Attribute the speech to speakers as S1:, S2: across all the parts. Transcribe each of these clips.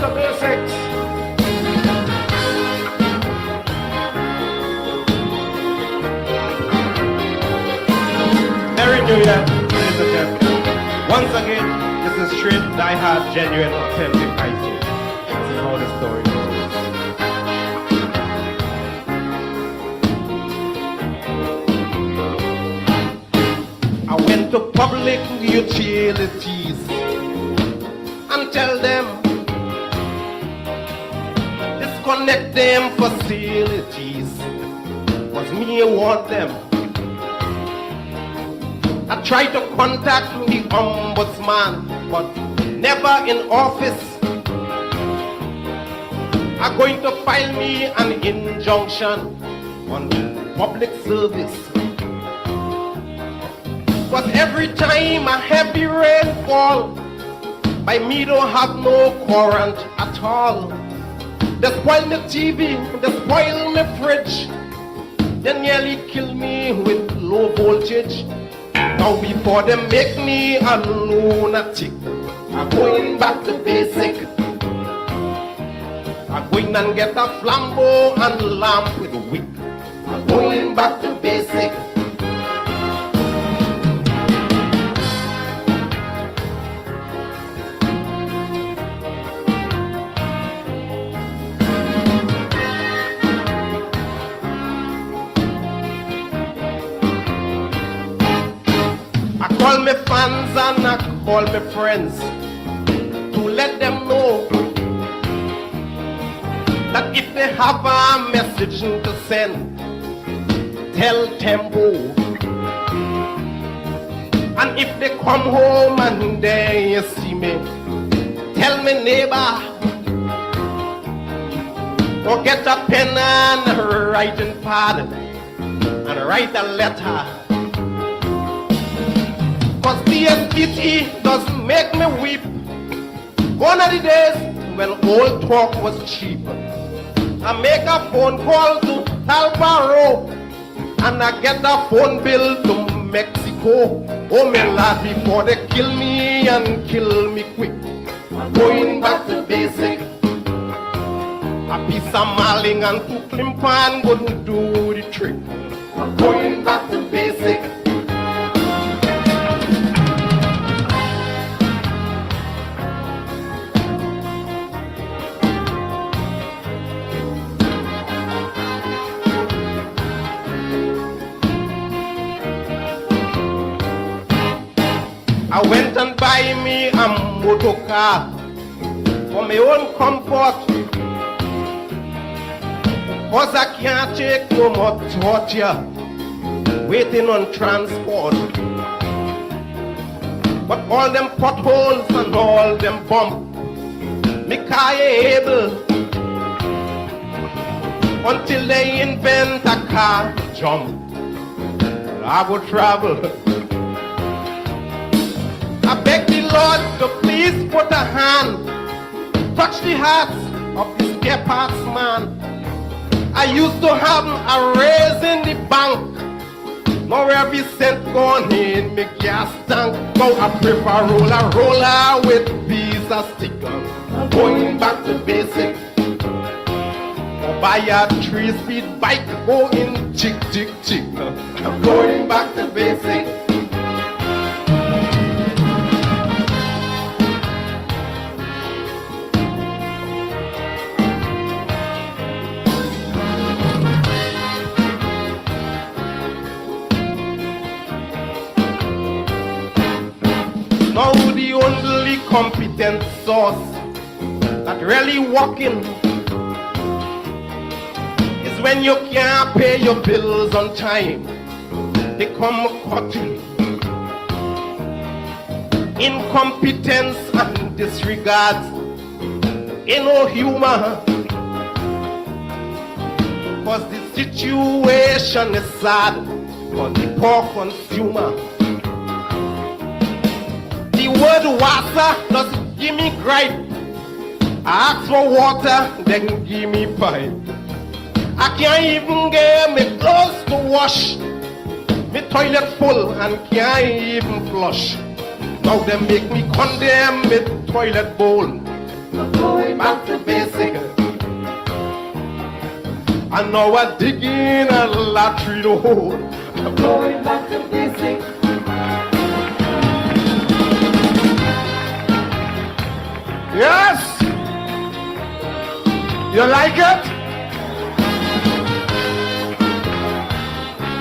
S1: to basics. Merry New Year, ladies and gentlemen. Once again, this is straight, die-hard, genuine, authentic high school. This is how the story goes. I went to public utilities and tell them disconnect them facilities, 'cause me want them. I tried to contact the ombudsman, but never in office. I'm going to file me an injunction on public service. But every time a heavy rain fall, by me don't have no current at all. They spoil the TV, they spoil my fridge, they nearly kill me with low voltage. Now before they make me a lunatic, I'm going back to basic. I'm going and get a flambeau and lamp with a wick. I'm going back to basic. Call me fans and I call me friends to let them know that if they have a message to send, tell Tempo. And if they come home and they see me, tell me neighbor, or get a pen and a writing pad and write a letter. 'Cause DSPT does make me weep. One of the days when old talk was cheap, I make a phone call to Talbaro and I get a phone bill to Mexico. Oh my lad, before they kill me and kill me quick, I'm going back to basic. A piece of malling and two climpan wouldn't do the trick. I'm going back to basic. I went and buy me a motor car for my own comfort, 'cause I can't take no more torture waiting on transport. But all them potholes and all them bumps, me car ain't able until they invent a car jump. I will travel. I beg the Lord to please put a hand, touch the hearts of the spare parts man. I used to have a raise in the bank, now every cent gone in me gas tank. Now I prefer roller with piece of sticker. I'm going back to basic. Or buy a 3-speed bike, go in chick chick chick. I'm going back to basic. Now the only competent source that really working is when you can't pay your bills on time. They come cutting. Incompetence and disregard, ain't no humor. 'Cause the situation is sad for the poor consumer. The word water doesn't give me gripe. I ask for water, then give me pipe. I can't even get me clothes to wash. Me toilet full and can't even flush. Now they make me condemn me toilet bowl going back to basic. And now we're digging a latrine hole. Going back to basic. Yes! You like it?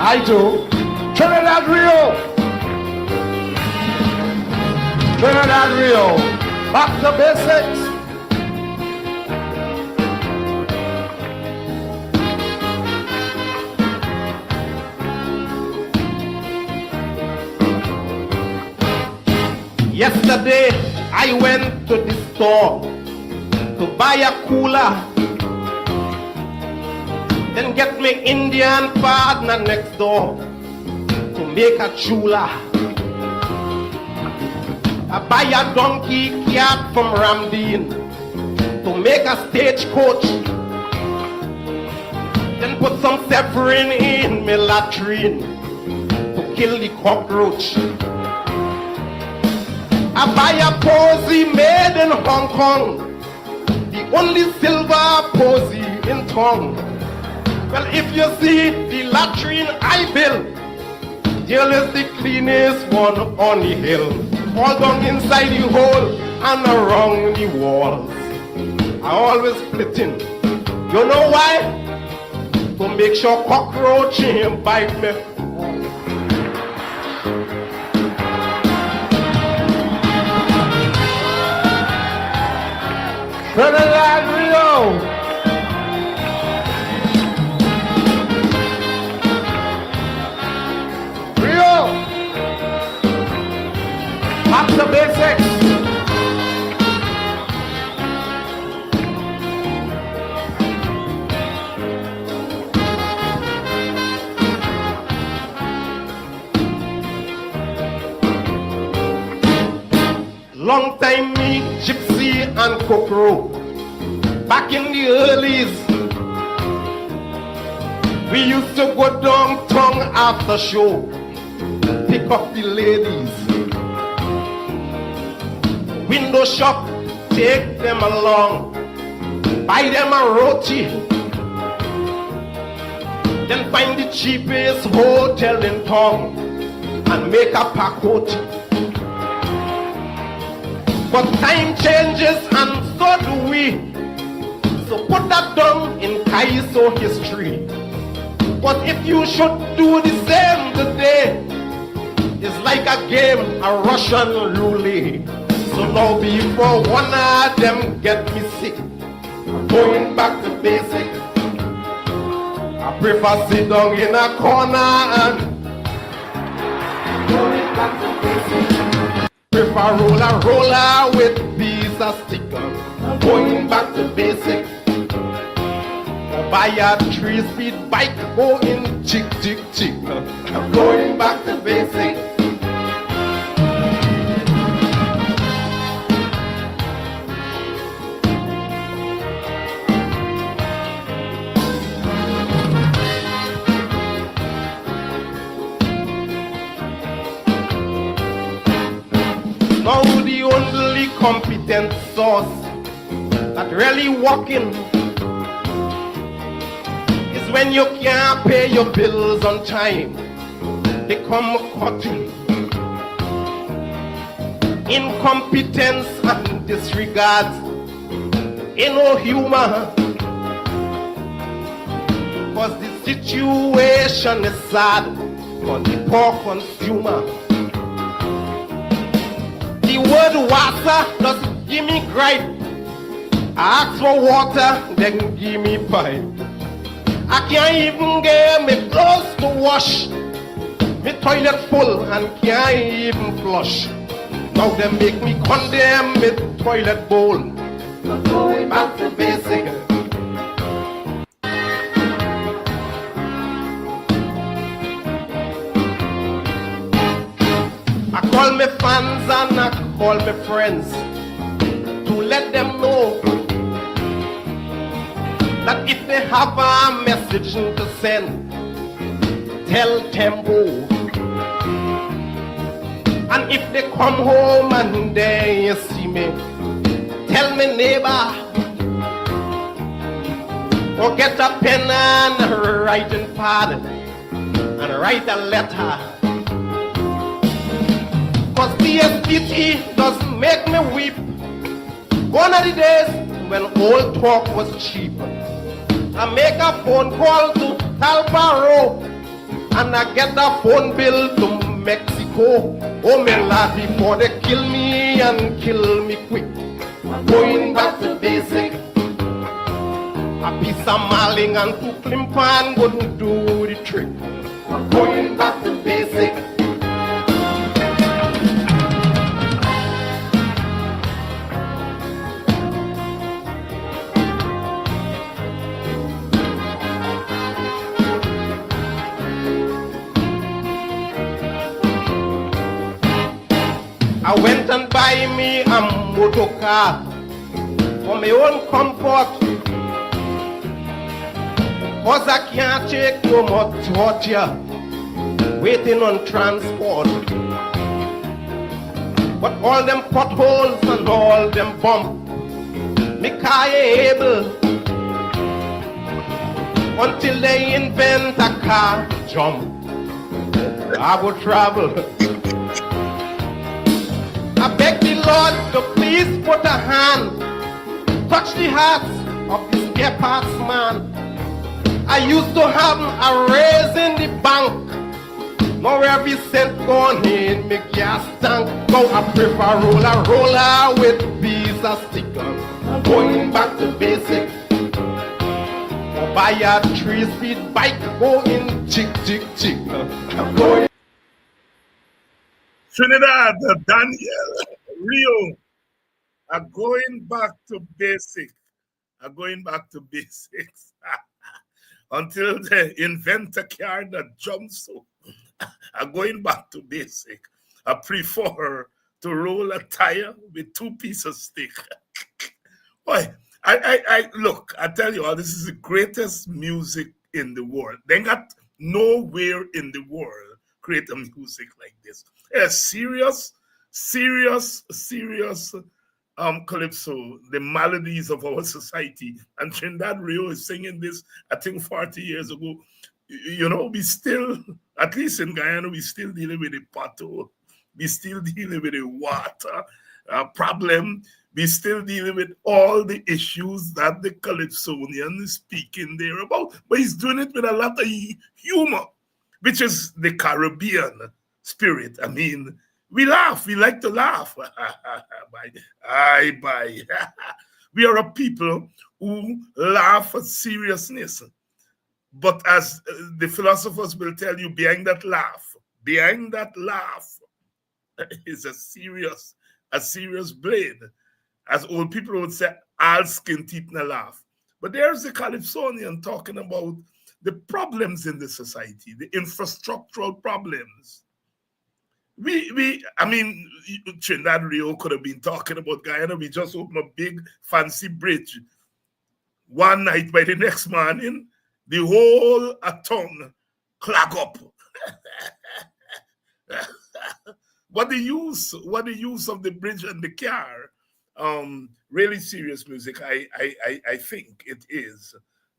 S1: I do. Trinidad Rio. Trinidad Rio. Back to basics. Yesterday, I went to the store to buy a cooler, then get me Indian partner next door to make a chula. I buy a donkey cart from Ramdeen to make a stagecoach, then put some Severin in my latrine to kill the cockroach. I buy a posy made in Hong Kong, the only silver posy in town. Well, if you see the latrine I built, here is the cleanest one on the hill. All down inside the hole and around the walls. I always splitting. You know why? To make sure cockroach ain't bite me. Trinidad Rio. Rio. Back to basics. Long time me, Gypsy and Kokro. Back in the earlys, we used to go downtown after show, pick up the ladies, window shop, take them along, buy them a roti, then find the cheapest hotel in town and make a pakoti. But time changes and so do we. So put that down in Kaiso history. But if you should do the same today, it's like a game, a Russian roulette. So now before one of them get me sick, I'm going back to basic. I prefer sit down in a corner and going back to basic. Prefer roller with piece of sticker. I'm going back to basic. Buy a 3-speed bike, go in chick, chick, chick. I'm going back to basic. Now the only competent source that really working when you can't pay your bills on time. They come cutting. Incompetence and disregard. Ain't no humor. Cause the situation is sad for the poor consumer. The word water doesn't give me gripe. I ask for water, then give me pipe. I can't even get me clothes to wash. Me toilet full and can't even flush. Now they make me condemn me toilet bowl. I'm going back to basic. I call me fans and I call me friends to let them know that if they have a message to send, tell Tembo. And if they come home and they see me, tell tell me neighbor, or get a pen and a writing pad and write a letter. Cause DSPT doesn't make me weep. Gone are the days when old talk was cheap. I make a phone call to Talbaro and I get a phone bill to Mexico. Oh my lad, before they kill me and kill me quick, I'm going back to basic. A piece of marling and two flimpan wouldn't do the trick. I'm going back to basic. I went and buy me a motor car for my own comfort, cause I can't take no more torture waiting on transport. But all them potholes and all them bumps, me car ain't able until they invent a car jump. I will travel. I beg the Lord to please put a hand, touch the hearts of this spare parts man. I used to have a raise in the bank. Now every cent gone in me gas tank. Now I prefer roller with piece of sticker. I'm going back to basic. Or buy a 3-speed bike, go in chick. I'm going.
S2: Trinidad, Daniel, Rio are going back to basic. Are going back to basics. Until they invent a car that jumps so. Are going back to basic. I prefer to roll a tire with 2 pieces of stick. Boy, I look, I tell you all, this is the greatest music in the world. They got nowhere in the world create a music like this. Serious calypso, the melodies of our society. And Trinidad Rio is singing this, I think 40 years ago. You know, we still, at least in Guyana, we still dealing with the pothole. We still dealing with the water problem. We still dealing with all the issues that the calypsonian is speaking there about. But he's doing it with a lot of humor, which is the Caribbean spirit. I mean, we laugh. We like to laugh. Bye. We are a people who laugh at seriousness. But as the philosophers will tell you, behind that laugh is a serious blade. As old people would say, all skin teeth na laugh. But there's the Calypsonian talking about the problems in the society, the infrastructural problems. I mean, Trinidad Rio could have been talking about Guyana. We just opened a big fancy bridge. One night, by the next morning, the whole tongue clog up. What the use of the bridge and the car? Really serious music. I think it is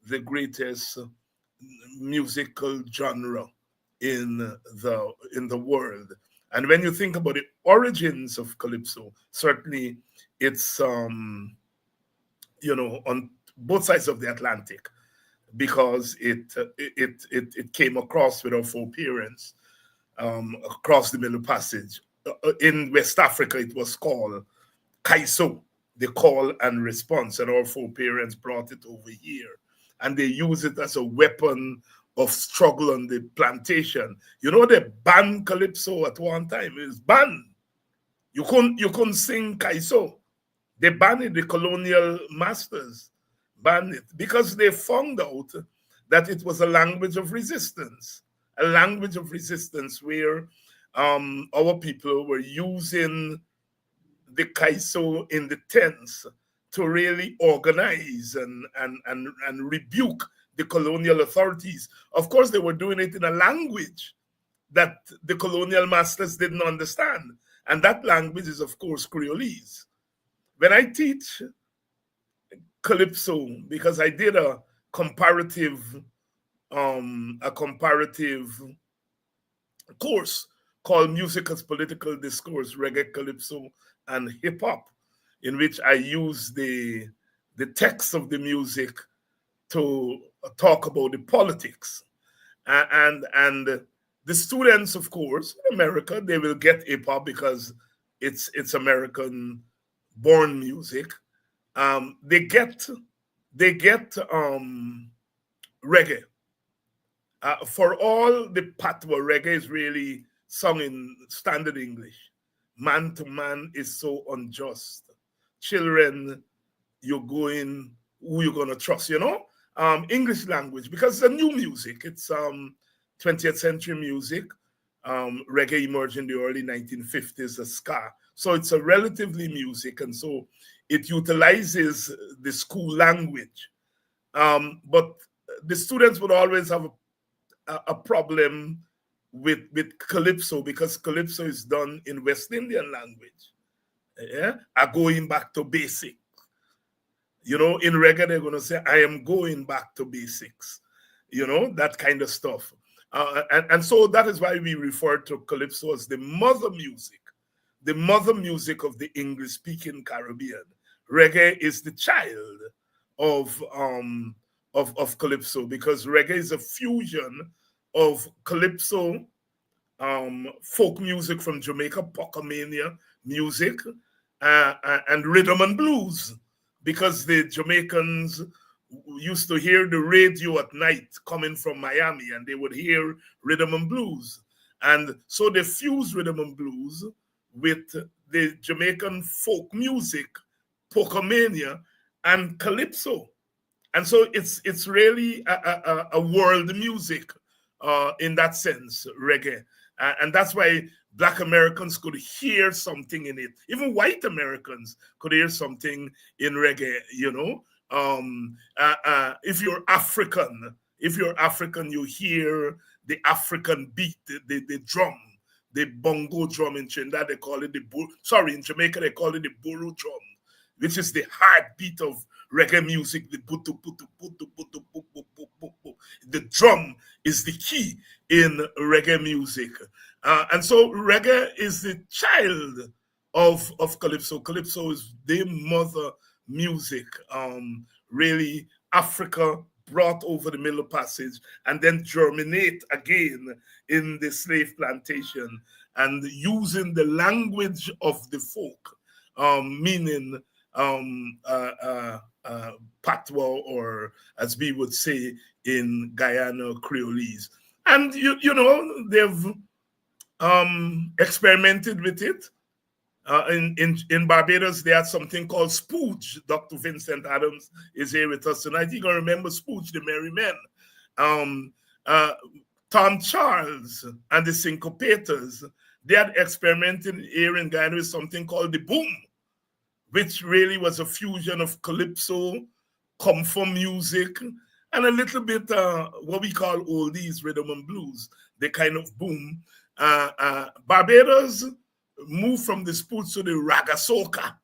S2: the greatest musical genre in the world. And when you think about the origins of calypso, certainly it's on both sides of the Atlantic, because it came across with our foreparents across the Middle Passage. In West Africa, it was called kaiso, the call and response, and our foreparents brought it over here, and they use it as a weapon of struggle on the plantation. You know, they banned calypso at one time. It was banned. You couldn't sing kaiso. They banned it. The colonial masters banned it because they found out that it was a language of resistance, where our people were using the kaiso in the tents to really organize and rebuke the colonial authorities. Of course, they were doing it in a language that the colonial masters didn't understand. And that language is, of course, Creolese, when I teach calypso, because I did a comparative course called Music as Political Discourse, Reggae, Calypso, and Hip Hop, in which I use the text of the music to talk about the politics. And the students, of course, in America, they will get hip hop because it's American born music. They get reggae. For all the patois, reggae is really sung in standard English. Man to man is so unjust. Children, you're going, who you gonna trust, you know? English language, because it's a new music. It's 20th century music. Reggae emerged in the early 1950s as ska. So it's a relatively music, and so it utilizes the school language. But the students would always have a problem with calypso, because calypso is done in West Indian language. Yeah, are going back to basic. You know, in reggae, they're going to say, I am going back to basics. You know, that kind of stuff. And so that is why we refer to calypso as the mother music of the English-speaking Caribbean. Reggae is the child of calypso, because reggae is a fusion of calypso, folk music from Jamaica, Pocomania music, and rhythm and blues, because the Jamaicans used to hear the radio at night coming from Miami, and they would hear rhythm and blues. And so they fused rhythm and blues with the Jamaican folk music, Pocomania, and calypso. And so it's really a world music in that sense, reggae. And that's why Black Americans could hear something in it. Even white Americans could hear something in reggae, you know. If you're African, you hear the African beat, the drum, the bongo drum. In Trinidad, they call it in Jamaica, they call it the buru drum, which is the heartbeat of reggae music. The butu, butu, butu, butu, butu, butu, butu. The drum is the key in reggae music. And so reggae is the child of calypso. Calypso is the mother music. Really, Africa brought over the Middle Passage and then germinate again in the slave plantation, and using the language of the folk, meaning patois, or as we would say in Guyana, Creolese. And you know, they've experimented with it. In Barbados, they had something called spooge. Dr. Vincent Adams is here with us tonight. You're going to remember spooge, the Merry Men. Tom Charles and the Syncopators, they had experimented here in Guyana with something called the boom, which really was a fusion of calypso, comfort music, and a little bit what we call oldies, rhythm and blues, the kind of boom. Barbados moved from the spooge to the raga soca,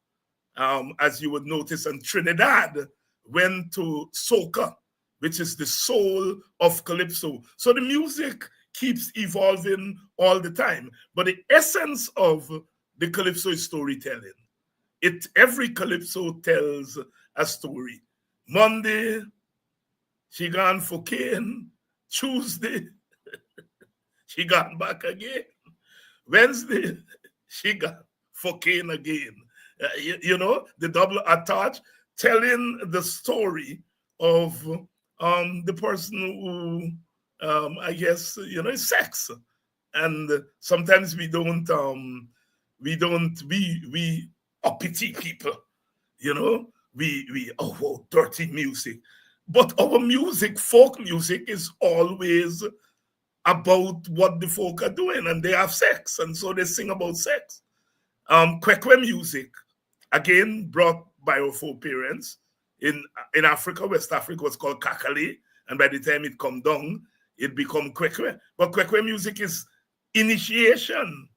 S2: as you would notice, and Trinidad went to soca, which is the soul of calypso. So the music keeps evolving all the time, but the essence of the calypso is storytelling. Every calypso tells a story. Monday, she gone for cane. Tuesday, she gone back again. Wednesday, she got for cane again. You know, the double attach, telling the story of the person who, I guess, you know, is sex. And sometimes we uppity people, you know, oh, dirty music. But our music, folk music, is always about what the folk are doing, and they have sex, and so they sing about sex. Kwekwe music, again brought by our foreparents. In Africa, West Africa, was called kakali, and by the time it come down, it become kwekwe. But kwekwe music is initiation.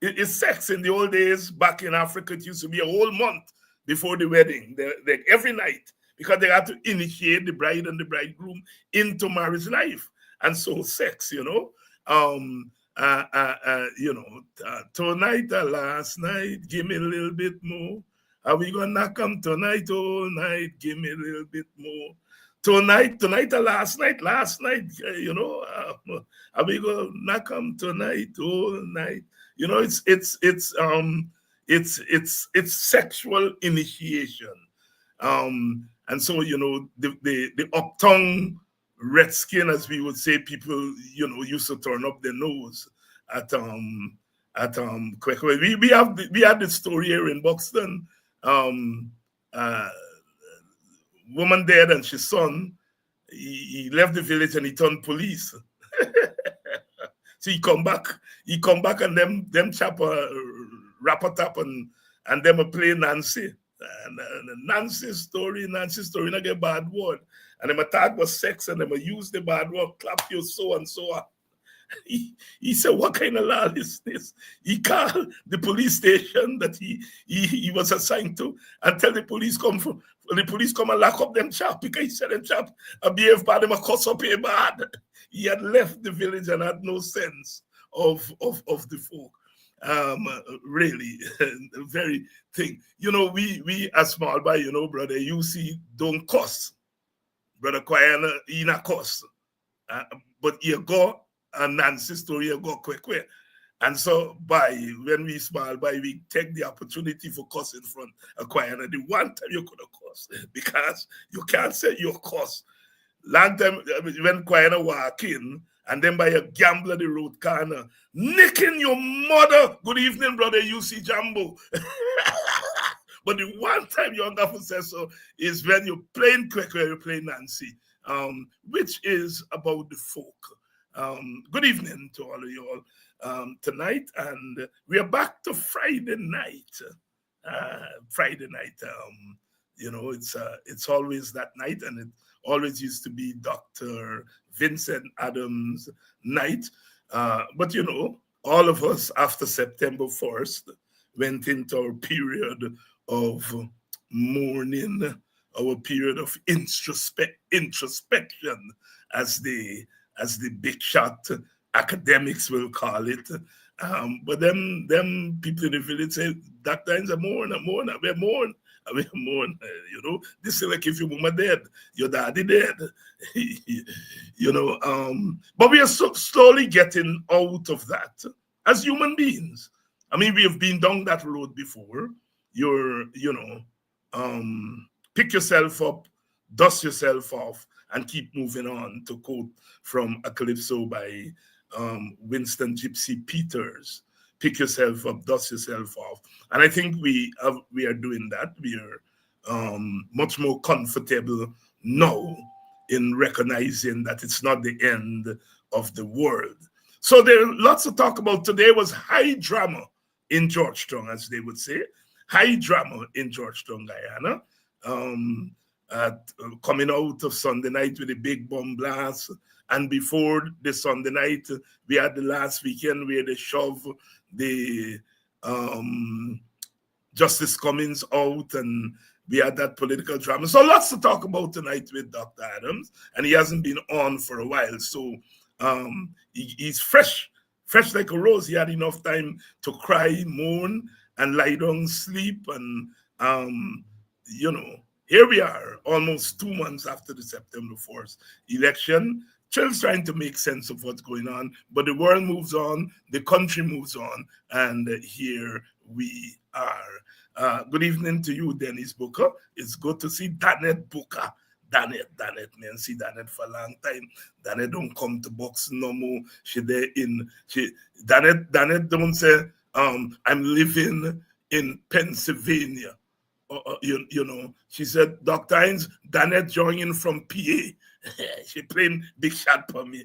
S2: It's sex. In the old days, back in Africa, it used to be a whole month before the wedding. They every night, because they had to initiate the bride and the bridegroom into marriage life. And so sex, tonight or last night, give me a little bit more. Are we gonna come tonight all night? Give me a little bit more. Tonight or last night, are we gonna come tonight all night? It's sexual initiation. And so, the uptown redskin, as we would say, people, used to turn up their nose at Quebec. We had this story here in Buxton. Woman dead and his son, he left the village and he turned police. So he come back and them chap wrap it up and them a play Nancy. And Nancy's story not get bad word. And them attack was sex and them use the bad word, clap you so and so on. He said, what kind of law is this? He called the police station that he was assigned to and tell the police come and lock up them chap, because he said them chap behave bad, them a cuss up here bad. He had left the village and had no sense of the folk. Really, very thing. We as small boy, brother, you see, don't cuss. Brother Guyana, he not cuss. But you go, and Nancy's story, you go quick. And so, when we small, we take the opportunity for cuss in front of Guyana. The one time you could have cuss, because you can't say you cuss. Long time, when Guyana walk in, and then by a gambler the road corner, nicking your mother. Good evening, brother, you see Jambo. But the one time your uncle says so is when you're playing quick, where you're playing Nancy, which is about the folk. Good evening to all of you all tonight, and we are back to Friday night. It's always that night, and it always used to be Dr. Vincent Adams' night. But all of us after September 1st went into our period of mourning, our period of introspection, as the big shot academics will call it. But them people in the village say, Dr. Hines, we mourn. This is like if your mama dead, your daddy dead. But we are slowly getting out of that as human beings. I mean, we have been down that road before. Pick yourself up, dust yourself off, and keep moving on, to quote from a calypso by Winston Gypsy Peters. Pick yourself up, dust yourself off. And I think we are doing that. We are much more comfortable now in recognizing that it's not the end of the world. So there are lots to talk about. Today was high drama in Georgetown, as they would say. High drama in Georgetown, Guyana. Coming out of Sunday night with a big bomb blast. And before the Sunday night, we had the last weekend where they shove the Justice Cummings out, and we had that political drama. So lots to talk about tonight with Dr. Adams, and he hasn't been on for a while. So he's fresh like a rose. He had enough time to cry, mourn, and lie down, sleep. And, here we are, almost 2 months after the September 4th election. Still trying to make sense of what's going on, but the world moves on, the country moves on, and here we are. Good evening to you, Dennis Booker. It's good to see Danet Booker. Danet, man, see Danet for a long time. Danet don't come to boxing no more. Danet don't say, I'm living in Pennsylvania. She said, Dr. Hines, Danet joining from PA. She playing big shot for me.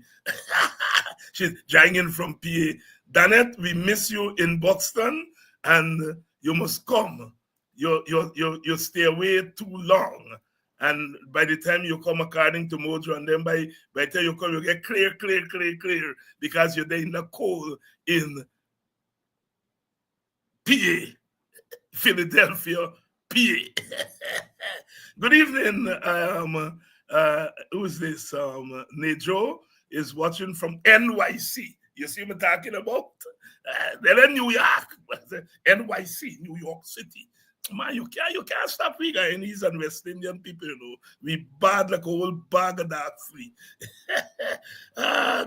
S2: She's joining from PA. Danet, we miss you in Buxton, and you must come. You stay away too long. And by the time you come, according to Mojo, and then by the time you come, you get clear, because you're there in the cold in PA, Philadelphia, PA. Good evening. Who's this? Nejo is watching from NYC. You see what I'm talking about? They're in New York. NYC, New York City. Man, you can't stop we Guyanese and West Indian people, you know. We bad like a whole bag of dark free.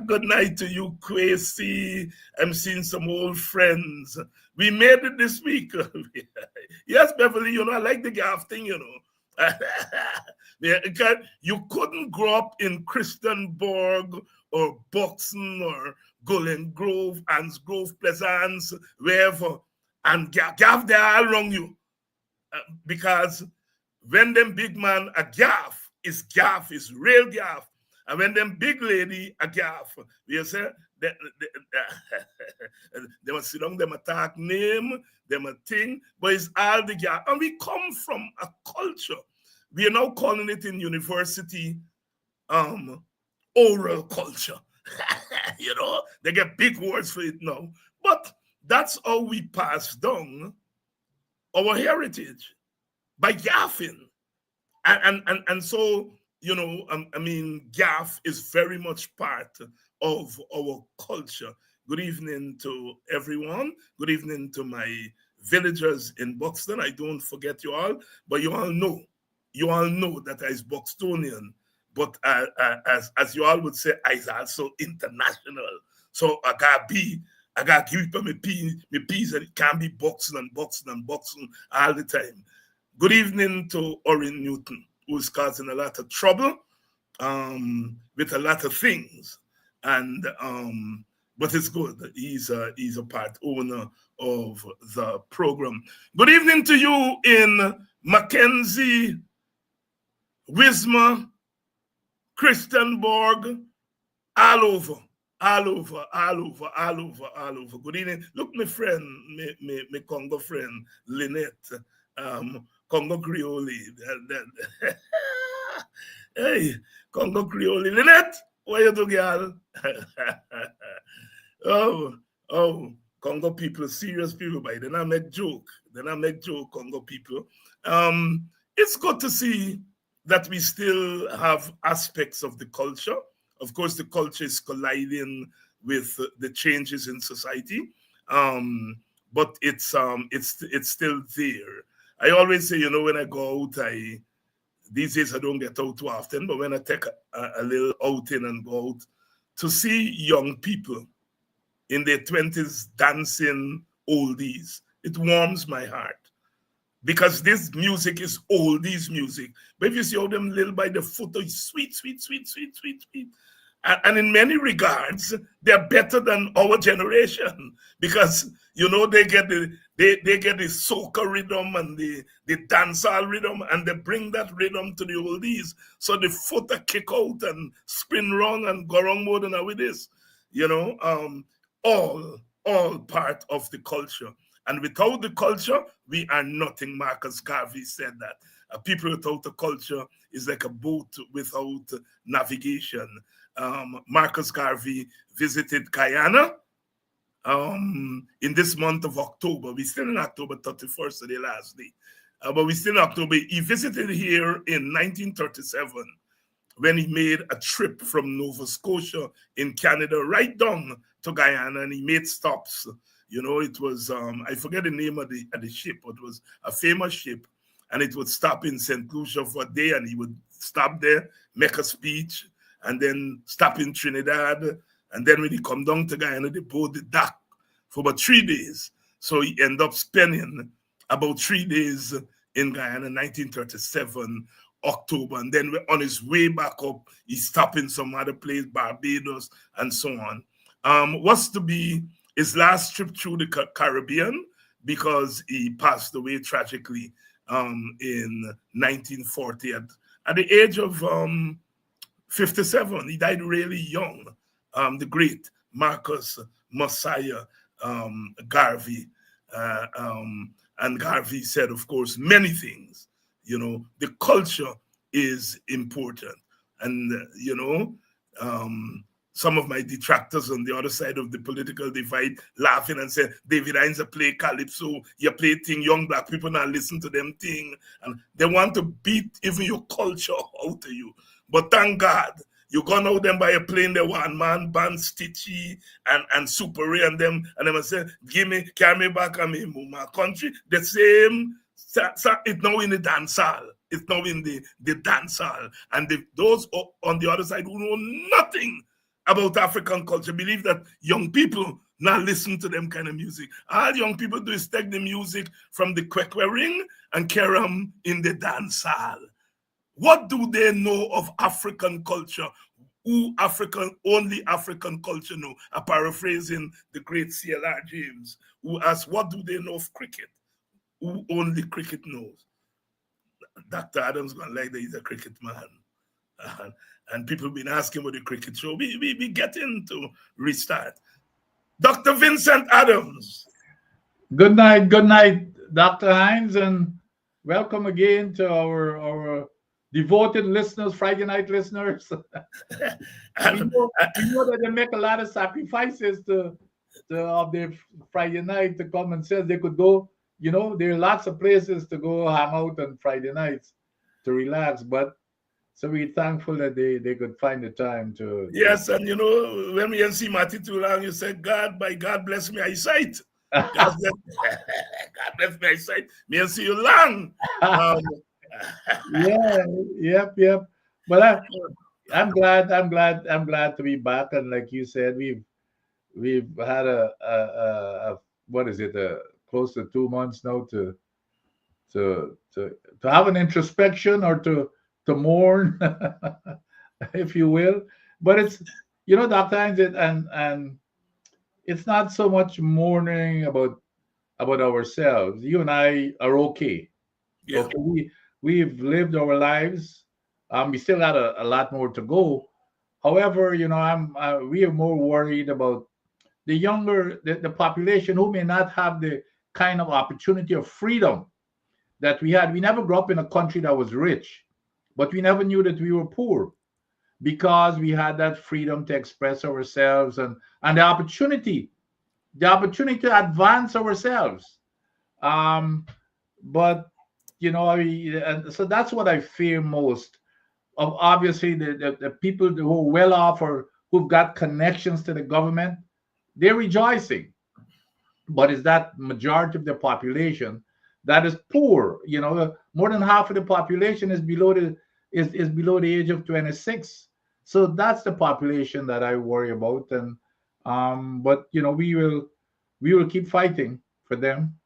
S2: Good night to you, Quasi. I'm seeing some old friends. We made it this week. Yes, Beverly, you know, I like the gaff thing, you know. Yeah, you couldn't grow up in Christianborg or Buxton or Golden Grove, Anns Grove, Pleasance, wherever, and gaff there all wrong you. Because when them big man a gaff is real gaff. And when them big lady a gaff, you say, they must sit down, them attack name, them a thing, but it's all the gaff. And we come from a culture. We are now calling it in university oral culture. You know, they get big words for it now. But that's how we pass down our heritage, by gaffing. And so, you know, I mean, gaff is very much part of our culture. Good evening to everyone. Good evening to my villagers in Buxton. I don't forget you all, but you all know that I is Buxtonian, but as you all would say, I is also international. So I got to give people my peas, and it can't be Buxton all the time. Good evening to Orrin Newton, who is causing a lot of trouble with a lot of things. And but it's good. He's a part owner of the program. Good evening to you in Mackenzie, Wismar, Christianborg, all over. Good evening. Look, my friend, my Congo friend, Lynette, Congo Creole. Hey, Congo Creole. Lynette, what you do, girl? Oh, Congo people, serious people, but they not make joke. Congo people. It's good to see that we still have aspects of the culture. Of course, the culture is colliding with the changes in society, but it's still there. I always say, you know, when I go out, these days I don't get out too often, but when I take a little outing and go out, to see young people in their 20s dancing oldies, it warms my heart. Because this music is oldies music. But if you see how them little by the foot, it's sweet. And in many regards, they're better than our generation. Because, you know, they get the soca rhythm and the dancehall rhythm, and they bring that rhythm to the oldies. So the foot kick out and spin wrong and go wrong more than with this. You know, all part of the culture. And without the culture, we are nothing. Marcus Garvey said that. A people without a culture is like a boat without navigation. Marcus Garvey visited Guyana in this month of October. We're still in October 31st, so the last day. But we're still in October. He visited here in 1937 when he made a trip from Nova Scotia in Canada right down to Guyana, and he made stops. You know, it was, I forget the name of the ship, but it was a famous ship, and it would stop in St. Lucia for a day, and he would stop there, make a speech, and then stop in Trinidad. And then when he come down to Guyana, they board the dock for about 3 days. So he ended up spending about 3 days in Guyana, 1937, October. And then on his way back up, he stopped in some other place, Barbados, and so on. Was to be his last trip through the Caribbean, because he passed away tragically in 1940 at the age of 57. He died really young. The great Marcus Messiah Garvey. And Garvey said, of course, many things. You know, the culture is important. And, you know, some of my detractors on the other side of the political divide laughing and saying, David Hines play calypso, you play thing, young black people now listen to them thing. And they want to beat even your culture out of you. But thank God, you gone out them by a plane, the one man band Stitchy and Super Ray and them, and them say, carry me back, and me move my country. The same, it's now in the dance hall. It's now in the dance hall. And those on the other side who know nothing about African culture believe that young people now listen to them kind of music. All young people do is take the music from the kwekwe ring and carry them in the dance hall. What do they know of African culture? Only African culture know? I'm paraphrasing the great C.L.R. James, who asked, what do they know of cricket? Who only cricket knows? Dr. Adams gonna like that he's a cricket man. And people been asking about the cricket show. We getting to restart. Dr. Vincent Adams.
S3: Good night, Dr. Hines, and welcome again to our devoted listeners, Friday night listeners. we know that they make a lot of sacrifices of their Friday night to come and say they could go. You know, there are lots of places to go hang out on Friday nights to relax, but so we're thankful that they could find the time to.
S2: Yes, and you know, when we see Matty too long, you say, God bless me eyesight. God bless me eyesight. Me and see you long.
S3: Yep. But I'm glad to be back. And like you said, we've had a what is it? Close to 2 months now to have an introspection or to mourn, if you will. But it's, you know, Dr. Hines, and it's not so much mourning about ourselves. You and I are okay.
S2: Yeah.
S3: Okay, we've lived our lives. We still got a lot more to go. However, you know, we are more worried about the younger, the population who may not have the kind of opportunity of freedom that we had. We never grew up in a country that was rich, but we never knew that we were poor because we had that freedom to express ourselves and the opportunity to advance ourselves. But you know, so that's what I fear most. Of obviously the people who are well off or who've got connections to the government, they're rejoicing. But is that majority of the population that is poor? You know, more than half of the population is below the age of 26. So that's the population that I worry about. And but you know, we will keep fighting for them.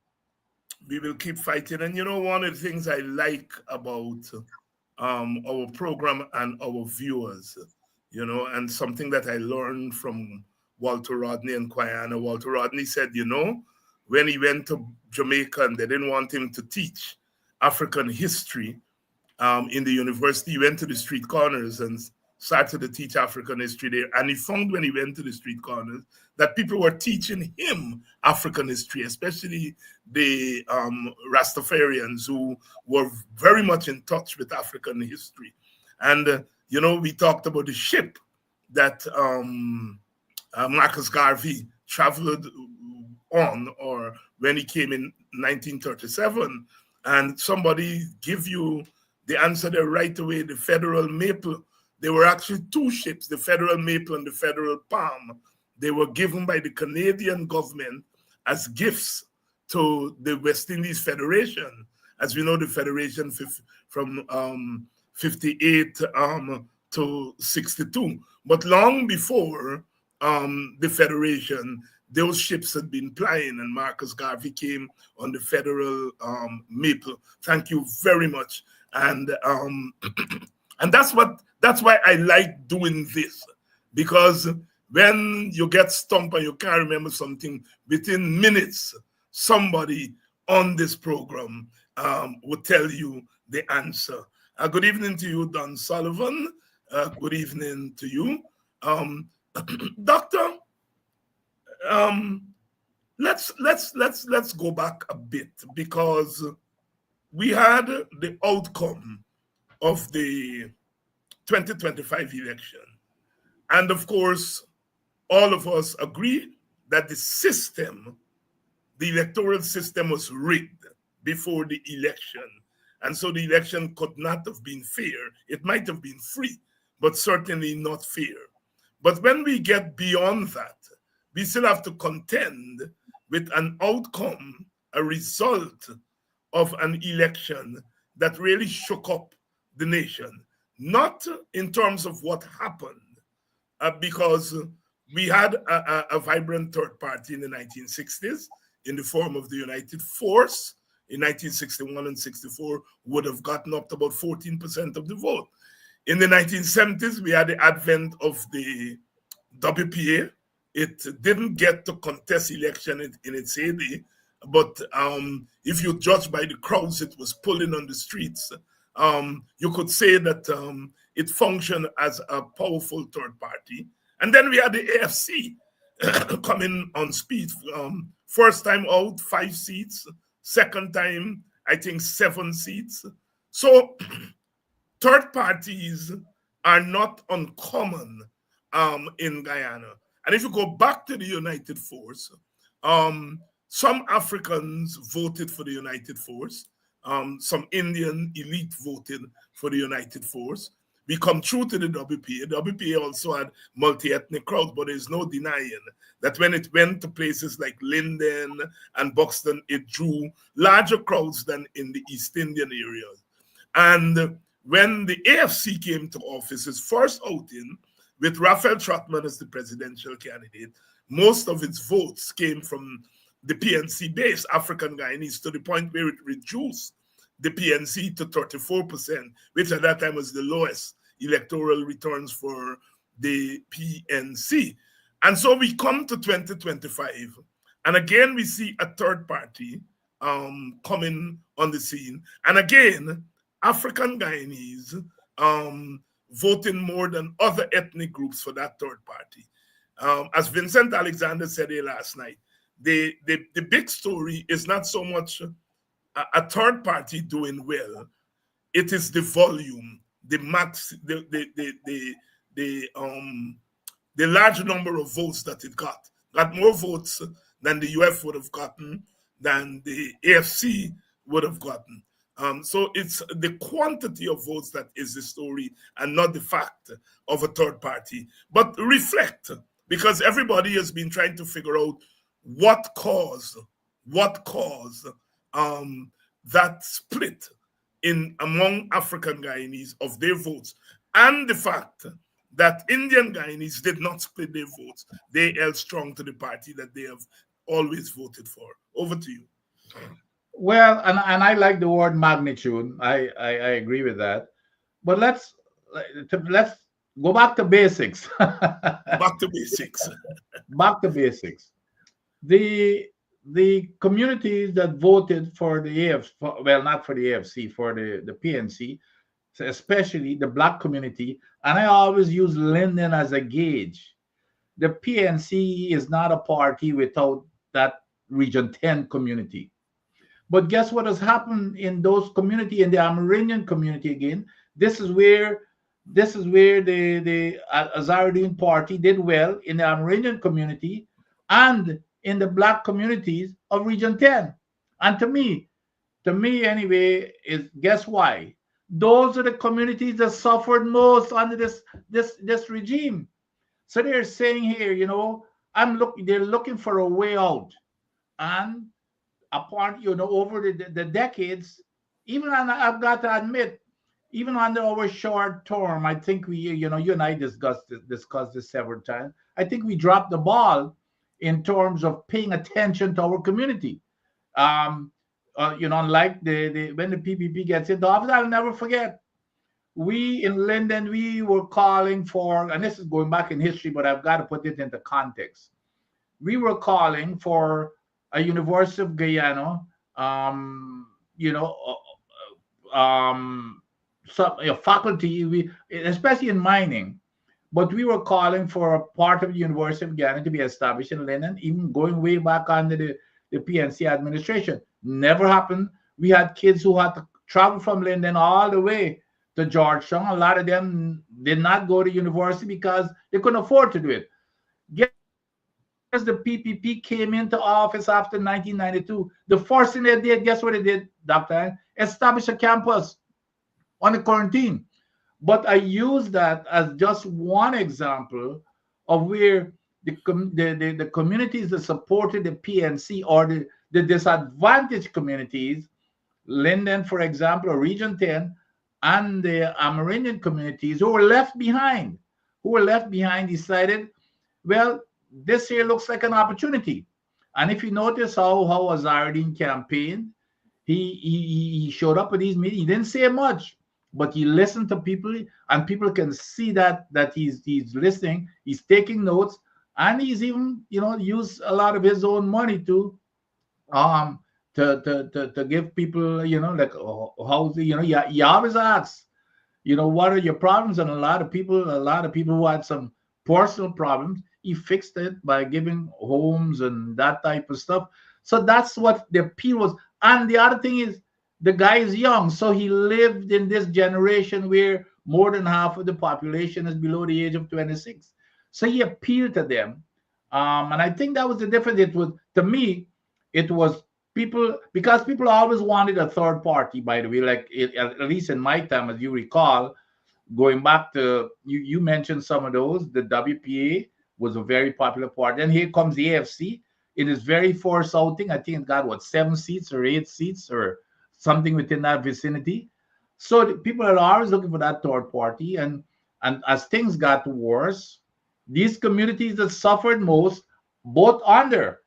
S2: We will keep fighting. And you know, one of the things I like about our program and our viewers, you know, and something that I learned from Walter Rodney and Guyana. Walter Rodney said, you know, when he went to Jamaica and they didn't want him to teach African history in the university, he went to the street corners and started to teach African history there. And he found when he went to the street corners that people were teaching him African history, especially the Rastafarians who were very much in touch with African history. And, you know, we talked about the ship that Marcus Garvey traveled on, or when he came in 1937, and somebody give you the answer there right away, the Federal Maple. There were actually two ships, the Federal Maple and the Federal Palm. They were given by the Canadian government as gifts to the West Indies Federation. As we know, the Federation from 58 to 62. But long before the Federation, those ships had been plying, and Marcus Garvey came on the Federal Maple. Thank you very much. And and that's why I like doing this, because when you get stumped and you can't remember something, within minutes, somebody on this program will tell you the answer. Good evening to you, Don Sullivan. Good evening to you. Doctor, let's go back a bit, because we had the outcome of the 2025 election, And of course, all of us agree that the system, the electoral system, was rigged before the election. And so the election could not have been fair. It might have been free, but certainly not fair. But when we get beyond that, we still have to contend with an outcome, a result of an election that really shook up the nation. Not in terms of what happened, because we had a vibrant third party in the 1960s in the form of the United Force. In 1961 and 64 would have gotten up to about 14% of the vote. In the 1970s, we had the advent of the WPA. It didn't get to contest election in its heyday, but if you judge by the crowds it was pulling on the streets, you could say that it functioned as a powerful third party. And then we had the AFC coming on speed. First time out, 5 seats. Second time, I think 7 seats. So third parties are not uncommon in Guyana. And if you go back to the United Force, some Africans voted for the United Force. Some Indian elite voted for the United Force. We come true to the WPA. The WPA also had multi-ethnic crowds, but there's no denying that when it went to places like Linden and Buxton, it drew larger crowds than in the East Indian areas. And when the AFC came to office, its first outing, with Raphael Trotman as the presidential candidate, most of its votes came from the PNC base, African Guyanese, to the point where it reduced the PNC to 34%, which at that time was the lowest electoral returns for the PNC. And so we come to 2025, and again we see a third party coming on the scene. And again, African Guyanese voting more than other ethnic groups for that third party. As Vincent Alexander said here last night, the big story is not so much a third party doing well. It is the volume, the large number of votes that it got more votes than the UF would have gotten, than the AFC would have gotten. So it's the quantity of votes that is the story, and not the fact of a third party. But reflect, because everybody has been trying to figure out what caused that split among African Guyanese of their votes, and the fact that Indian Guyanese did not split their votes. They held strong to the party that they have always voted for. Over to you.
S3: Well, and I like the word magnitude. I agree with that. But let's go back to basics.
S2: Back to basics.
S3: Back to basics. The communities that voted for the AFC, well, not for the AFC, for the PNC, especially the Black community, and I always use Linden as a gauge. The PNC is not a party without that Region 10 community. But guess what has happened in those community, in the Amerindian community again? This is where the Azaruddin party did well, in the Amerindian community and in the Black communities of Region 10. And to me anyway, is guess why? Those are the communities that suffered most under this regime. So they're saying here, they're looking for a way out. And upon, over the decades, even I've got to admit, even under our short term, I think we, you and I discussed this several times. I think we dropped the ball in terms of paying attention to our community. Like when the PPP gets into office, I'll never forget. We in Linden, we were calling for, and this is going back in history, but I've got to put it into context. We were calling for a University of Guyana, faculty, especially in mining, but we were calling for a part of the University of Guyana to be established in Linden, even going way back under the PNC administration. Never happened. We had kids who had to travel from Linden all the way to Georgetown. A lot of them did not go to university because they couldn't afford to do it. Guess the PPP came into office after 1992. The first thing they did, guess what they did, Doctor? Establish a campus on the quarantine. But I use that as just one example of where the communities that supported the PNC, or the disadvantaged communities, Linden, for example, or Region 10, and the Amerindian communities who were left behind decided, well, this here looks like an opportunity. And if you notice how Azardine campaigned, he showed up at these meetings. He didn't say much, but he listened to people, and people can see that he's listening, he's taking notes, and he's even used a lot of his own money to give people like housing. You always ask, what are your problems, and a lot of people who had some personal problems, he fixed it by giving homes and that type of stuff. So that's what the appeal was. And the other thing is, the guy is young, so he lived in this generation where more than half of the population is below the age of 26. So he appealed to them, and I think that was the difference. It was, to me, it was people, because people always wanted a third party. By the way, like at least in my time, as you recall, going back to you mentioned some of those. The WPA was a very popular party, and here comes the AFC. In his very first outing, I think it got 7 seats or 8 seats or something within that vicinity. So the people are always looking for that third party, and as things got worse, these communities that suffered most, both under,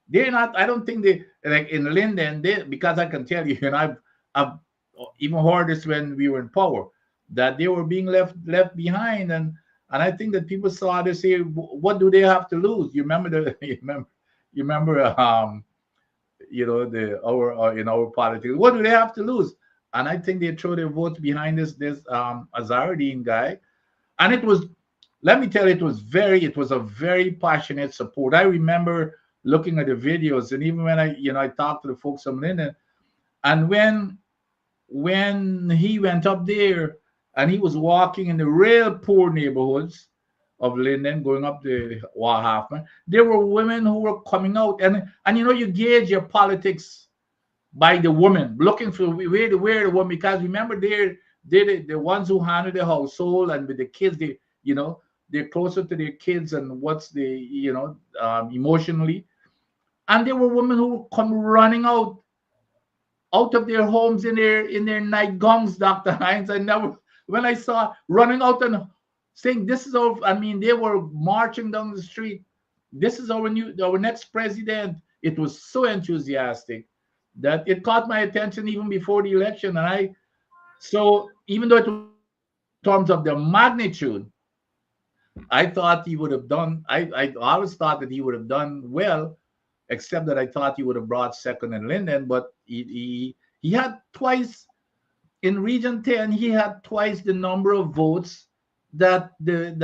S3: they're not. I don't think they, like in Linden, because I can tell you, I've even heard this when we were in power, that they were being left behind, and I think that people saw this here. What do they have to lose? You remember in our politics, what do they have to lose? And I think they throw their votes behind this Azardine guy. And it was, let me tell you, it was a very passionate support. I remember looking at the videos, and even when I talked to the folks from Linden, and when he went up there and he was walking in the real poor neighborhoods of Linden, going up the Wahafman, there were women who were coming out, and you gauge your politics by the women, looking for where the woman, because remember they're the ones who handle the household, and with the kids, they're closer to their kids and what's emotionally, and there were women who would come running out of their homes in their nightgowns, Dr. Hines. When I saw running out and saying, this is our, they were marching down the street, this is our next president. It was so enthusiastic that it caught my attention even before the election. So even though in terms of the magnitude, I thought he would have done, I always thought that he would have done well, except that I thought he would have brought second in Linden, but he had twice, in Region 10, he had twice the number of votes that the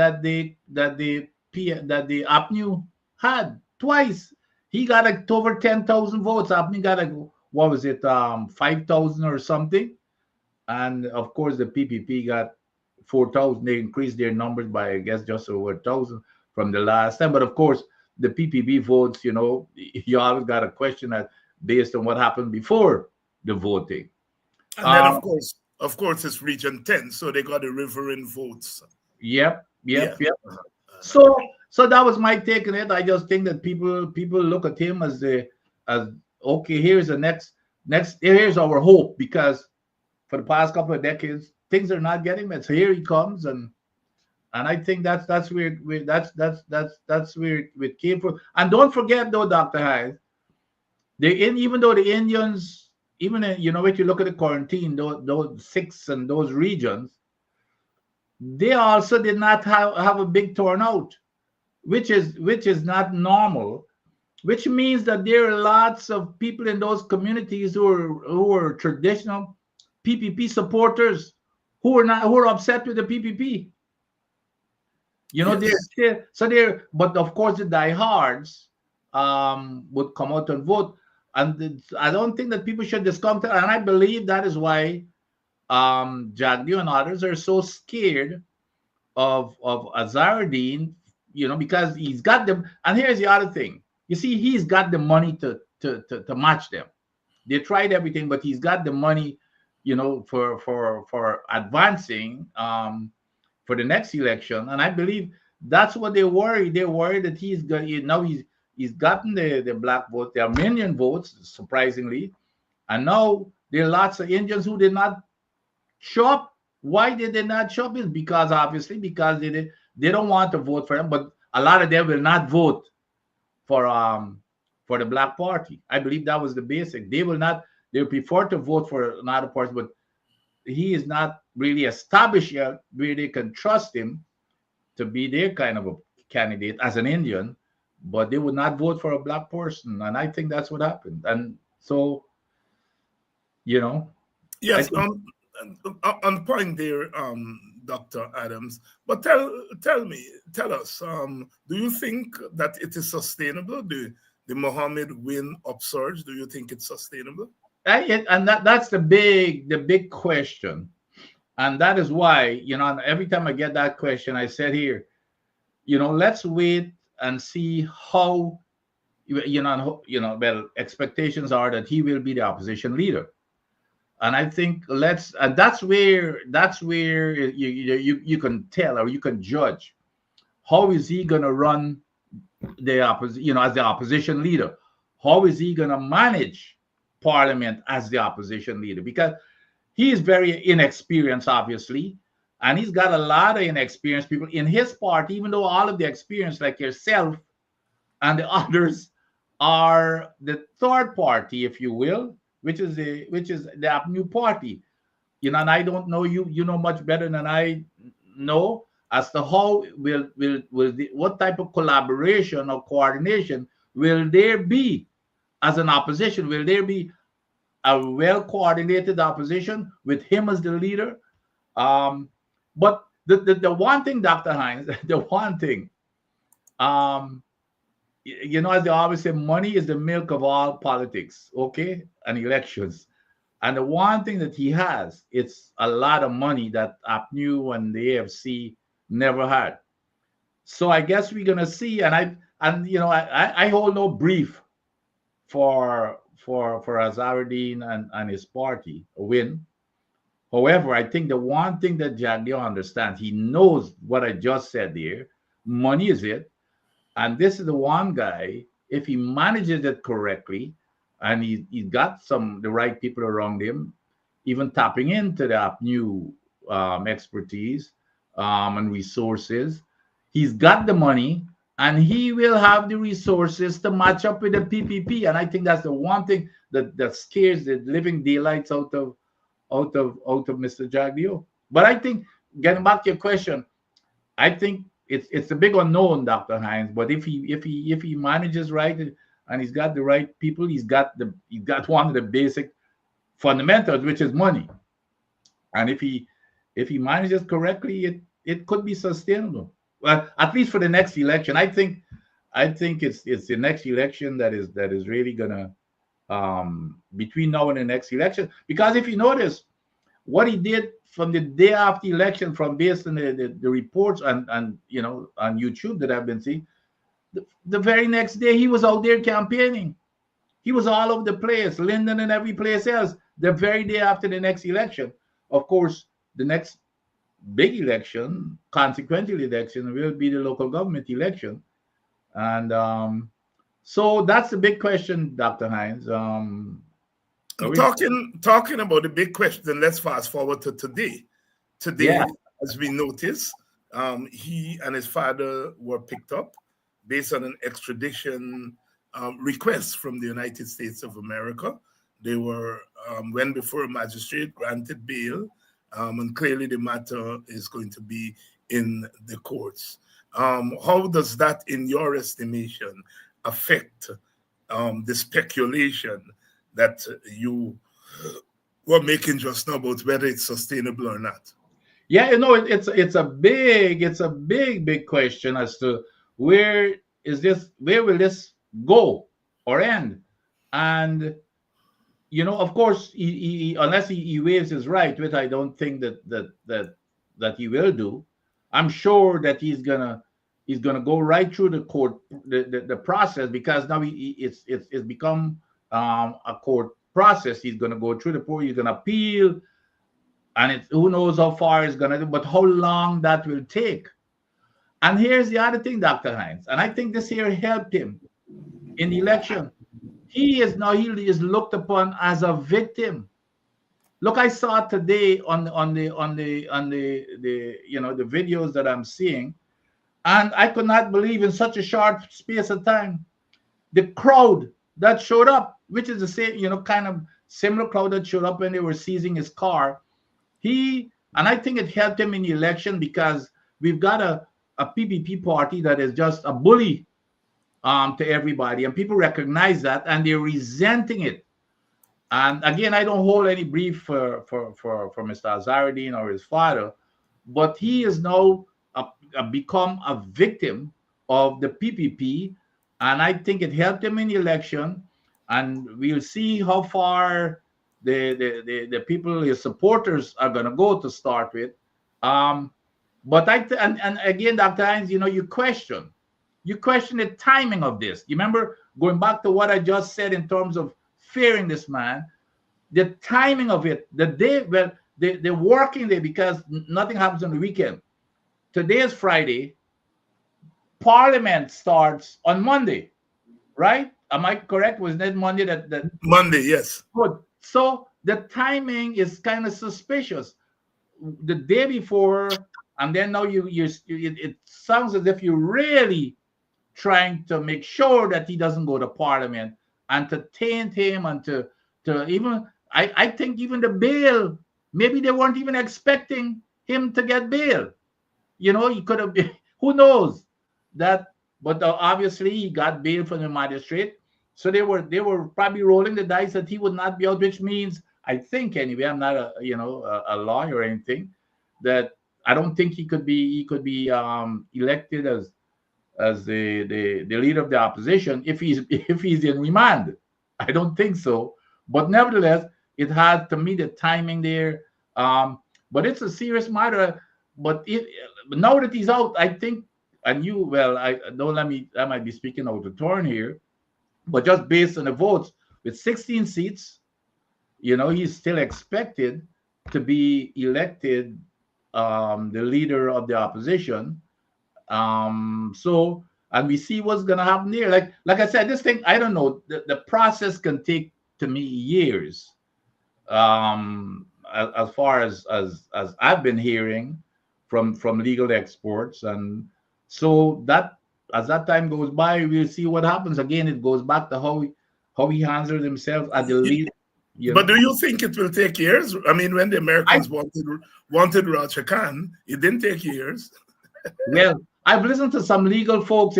S3: APNU had. Twice. He got over 10,000 votes. APNU got 5,000 or something. And of course, the PPP got 4,000. They increased their numbers by, I guess, just over 1,000 from the last time. But of course, the PPP votes, you always got a question that based on what happened before the voting.
S2: And then, of course, it's Region 10, so they got the Riverine votes.
S3: Yep. So that was my take on it. I just think that people look at him as okay, here's the next here's our hope, because for the past couple of decades things are not getting better. So here he comes, and I think that's where it came from. And don't forget though, Dr. Hyde, even though the Indians, even when you look at the quarantine, those 6 and those regions, they also did not have a big turnout, which is not normal, which means that there are lots of people in those communities who are traditional PPP supporters who are upset with the PPP. Yes. But of course the diehards would come out and vote, and I don't think that people should discount it, and I believe that is why Jagdeo and others are so scared of Azharuddin, because he's got them. And here's the other thing: you see, he's got the money to match them. They tried everything, but he's got the money, for advancing for the next election. And I believe that's what they worry. They're worried that he's gotten the black vote, the Armenian votes, surprisingly, and now there are lots of Indians who did not show up. Why did they not show up? Is because obviously because they don't want to vote for him, but a lot of them will not vote for the Black Party. I believe that was the basic. They will not. They prefer to vote for another party, but he is not really established yet where they can trust him to be their kind of a candidate as an Indian. But they would not vote for a black person, and I think that's what happened. And so,
S2: yes, on point there, Dr. Adams. But tell us, do you think that it is sustainable? The Mohammed win upsurge, do you think it's sustainable?
S3: And that's the big question. And that is why, every time I get that question, I said here, let's wait and see how, expectations are that he will be the opposition leader. And I think that's where you can tell, or you can judge how is he going to run the opposition, as the opposition leader. How is he going to manage Parliament as the opposition leader? Because he is very inexperienced, obviously, and he's got a lot of inexperienced people in his party, even though all of the experience, like yourself and the others, are the third party, if you will, which is the new party. And I don't know, you know much better than I know as to how what type of collaboration or coordination will there be as an opposition? Will there be a well-coordinated opposition with him as the leader? But the one thing, Dr. Hines, the one thing, as they always say, money is the milk of all politics, okay, and elections. And the one thing that he has, it's a lot of money that APNU and the AFC never had. So I guess we're gonna see, and I hold no brief for Azharuddin and his party a win. However, I think the one thing that Jagdeo understands, he knows what I just said there. Money is it. And this is the one guy, if he manages it correctly, and he's got the right people around him, even tapping into the new expertise and resources, he's got the money, and he will have the resources to match up with the PPP. And I think that's the one thing that scares the living daylights out of Mr. Jagdeo. But I think, getting back to your question, I think it's a big unknown, Dr. Hines. But if he manages right and he's got the right people, he's got one of the basic fundamentals, which is money. And if he manages correctly, it could be sustainable. Well, at least for the next election. I think it's the next election that is really gonna between now and the next election. Because if you notice what he did from the day after the election, from based on the reports and on YouTube that I've been seeing, the very next day he was out there campaigning. He was all over the place, Linden and every place else. The very day after the next election, of course, the next big election, consequential election, will be the local government election. And so that's the big question, Dr. Hines.
S2: Talking about the big question, let's fast forward to today. Today, as we notice, he and his father were picked up based on an extradition request from the United States of America. They were went before a magistrate, granted bail, and clearly the matter is going to be in the courts. How does that, in your estimation, affect the speculation that you were making just now about whether it's sustainable or not?
S3: Yeah, it's a big question as to where will this go or end? And of course, unless he waives his right, which I don't think that he will do. I'm sure that he's gonna go right through the court, the process, because now it's become a court process. He's gonna go through the court. He's gonna appeal, and it's who knows how far it's gonna do, but how long that will take. And here's the other thing, Dr. Hines, and I think this here helped him in the election. He is looked upon as a victim. Look, I saw today on the videos that I'm seeing, and I could not believe in such a short space of time the crowd that showed up, which is the same, kind of similar crowd that showed up when they were seizing his car. And I think it helped him in the election because we've got a PPP party that is just a bully to everybody, and people recognize that, and they're resenting it. And again, I don't hold any brief for Mr. Azarian or his father, but he is now become a victim of the PPP, and I think it helped him in the election. And we'll see how far the people, his supporters, are going to go to start with. But and again, Dr. Hines, you question the timing of this. You remember, going back to what I just said in terms of fearing this man, the timing of it, the day, well, the working day, because nothing happens on the weekend. Today is Friday. Parliament starts on Monday, right? Am I correct? Was that Monday? That
S2: Monday, yes.
S3: Good. So the timing is kind of suspicious. The day before, and then now it sounds as if you're really trying to make sure that he doesn't go to Parliament, and to taint him, and to even, I think even the bail, maybe they weren't even expecting him to get bail. He could have been, who knows that, but obviously he got bail from the magistrate. So they were probably rolling the dice that he would not be out, which means, I think anyway, I'm not a lawyer or anything, that I don't think he could be elected as the leader of the opposition if he's in remand. I don't think so. But nevertheless, it had, to me, the timing there. But it's a serious matter. But now that he's out, I think, and I might be speaking out of turn here, but just based on the votes, with 16 seats, he's still expected to be elected the leader of the opposition. So, and we see what's gonna happen there. Like I said, this thing, I don't know. The process can take, to me, years. As far as I've been hearing from legal experts, and so that as that time goes by, we'll see what happens. Again, it goes back to how he handled himself at the lead.
S2: But do you think it will take years? I mean, when the Americans wanted Roger Khan, it didn't take years.
S3: Well, I've listened to some legal folks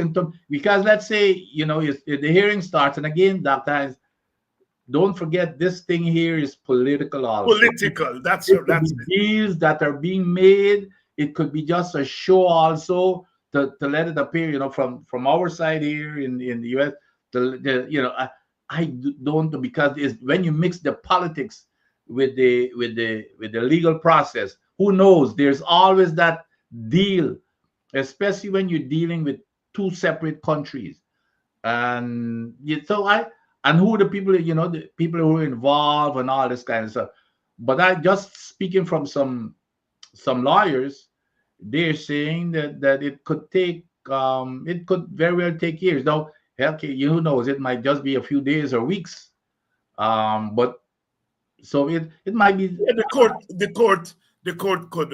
S3: because let's say the hearing starts, and again, Dr. Hines, don't forget, this thing here is political also.
S2: Political, that's
S3: deals that are being made. It could be just a show also to let it appear, from our side here in the US. I don't know, because when you mix the politics with the legal process, who knows? There's always that deal, especially when you're dealing with two separate countries, and who the people, the people who are involved and all this kind of stuff. But I just speaking from some lawyers, they're saying that it could take it could very well take years. Now, okay, who knows? It might just be a few days or weeks. But so it might be
S2: the court could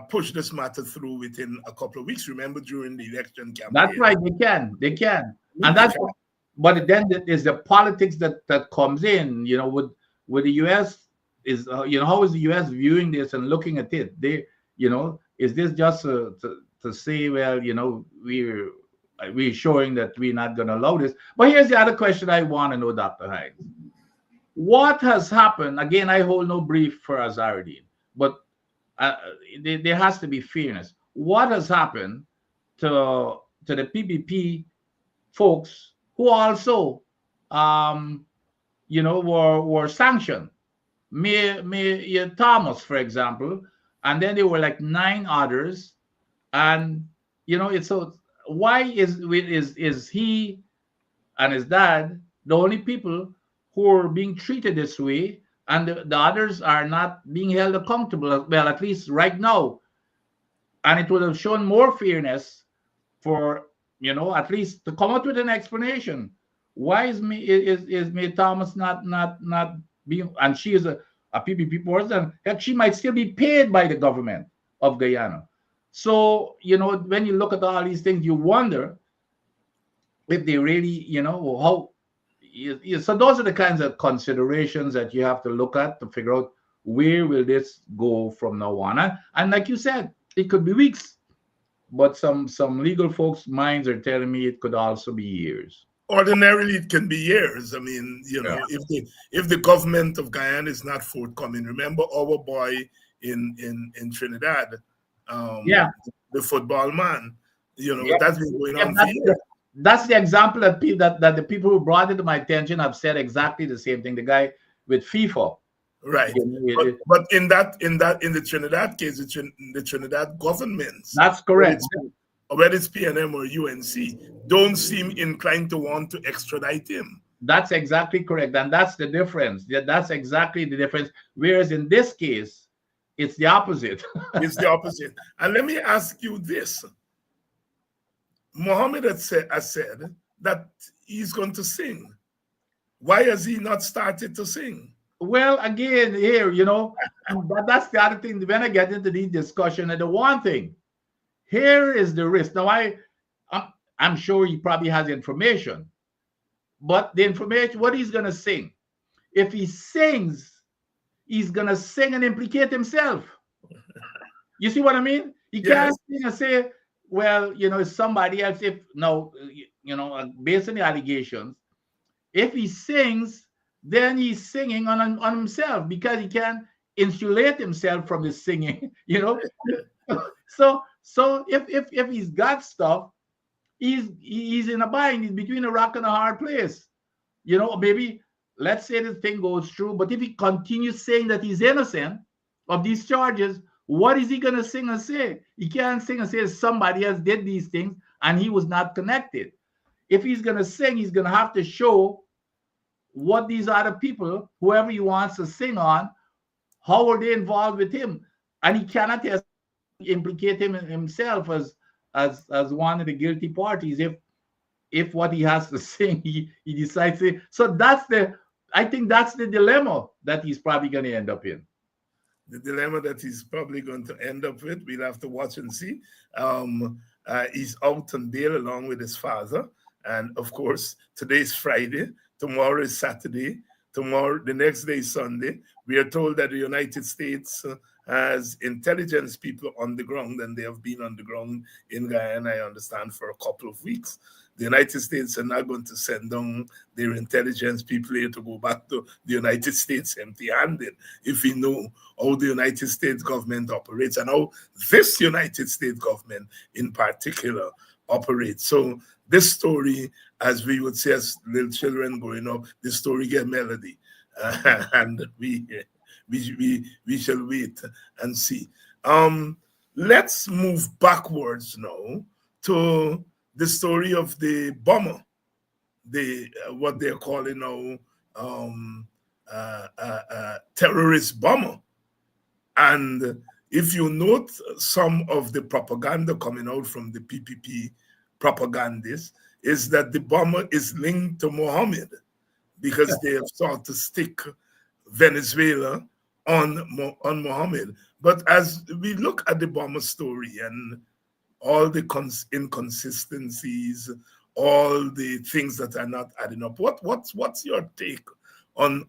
S2: push this matter through within a couple of weeks. Remember, during the election campaign.
S3: That's right. They can, and that's. But then there's the politics that comes in. With the U.S. is how is the U.S. viewing this and looking at it? Is this just to say, well, we're showing that we're not going to allow this? But here's the other question I want to know, Dr. Hines. What has happened? Again, I hold no brief for Azarian, but there has to be fairness. What has happened to the PPP folks who also, were sanctioned. Mayor Thomas, for example, and then there were like 9 others, and it's so why is he and his dad the only people who are being treated this way, and the others are not being held accountable? Well, at least right now, and it would have shown more fairness for at least to come up with an explanation. Why is May Thomas not being, and she is a PPP person, and she might still be paid by the government of Guyana. So when you look at all these things, you wonder if they really how. So those are the kinds of considerations that you have to look at to figure out where will this go from now on. And like you said, it could be weeks, but some legal folks' minds are telling me it could also be years.
S2: Ordinarily, it can be years. I mean, if the government of Guyana is not forthcoming, remember our boy in Trinidad, the football man, that's been going on for years.
S3: That's the example that the people who brought it to my attention have said exactly the same thing. The guy with FIFA.
S2: Right, but in the Trinidad case, the Trinidad government,
S3: that's correct.
S2: Whether it's PNM or UNC, don't seem inclined to want to extradite him.
S3: That's exactly correct, and that's the difference. That's exactly the difference. Whereas in this case, it's the opposite.
S2: It's the opposite. And let me ask you this: Mohammed has said that he's going to sing. Why has he not started to sing?
S3: Well, again, here, but that's the other thing. When I get into the discussion, and the one thing, here is the risk. Now, I'm sure he probably has information, but the information, what he's going to sing, if he sings, he's going to sing and implicate himself. You see what I mean? He can't sing and say, well, it's somebody else. Based on the allegations, if he sings, then he's singing on himself because he can insulate himself from the singing, So if he's got stuff, he's in a bind. He's between a rock and a hard place. Maybe let's say the thing goes through, but if he continues saying that he's innocent of these charges, what is he going to sing and say? He can't sing and say somebody else did these things and he was not connected. If he's going to sing, he's going to have to show what these other people, whoever he wants to sing on, how are they involved with him? And he cannot implicate himself as one of the guilty parties if what he has to sing he decides to. So I think that's the dilemma that he's probably going to end up in.
S2: The dilemma that he's probably going to end up with, we'll have to watch and see. He's out on bail along with his father, and of course today's Friday, tomorrow is Saturday, the next day is Sunday. We are told that the United States has intelligence people on the ground, and they have been on the ground in Guyana, I understand, for a couple of weeks. The United States are not going to send down their intelligence people here to go back to the United States empty-handed if we know how the United States government operates and how this United States government in particular operates. So this story, as we would say as little children growing up, this story get melody. And we shall wait and see. Let's move backwards now to the story of the bomber, what they're calling now terrorist bomber. And if you note some of the propaganda coming out from the PPP propagandists, is that the bomber is linked to Mohammed because they have sought to stick Venezuela on Mohammed. But as we look at the bomber story and all the inconsistencies, all the things that are not adding up, what's your take on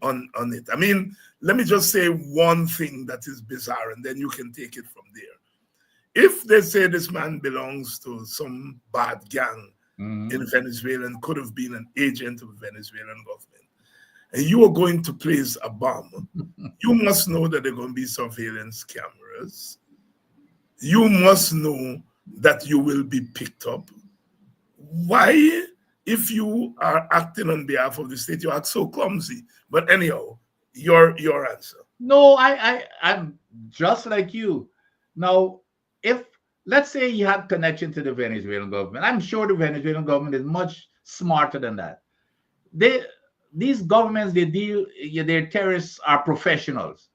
S2: it? I mean, let me just say one thing that is bizarre, and then you can take it from there. If they say this man belongs to some bad gang in Venezuela and could have been an agent of the Venezuelan government, and you are going to place a bomb, you must know that there are going to be surveillance cameras. You must know that you will be picked up. Why if you are acting on behalf of the state, you act so clumsy. But anyhow, your answer.
S3: No, I'm just like you. Now, if let's say you had connection to the Venezuelan government, I'm sure the Venezuelan government is much smarter than that. They these governments they deal their terrorists are professionals.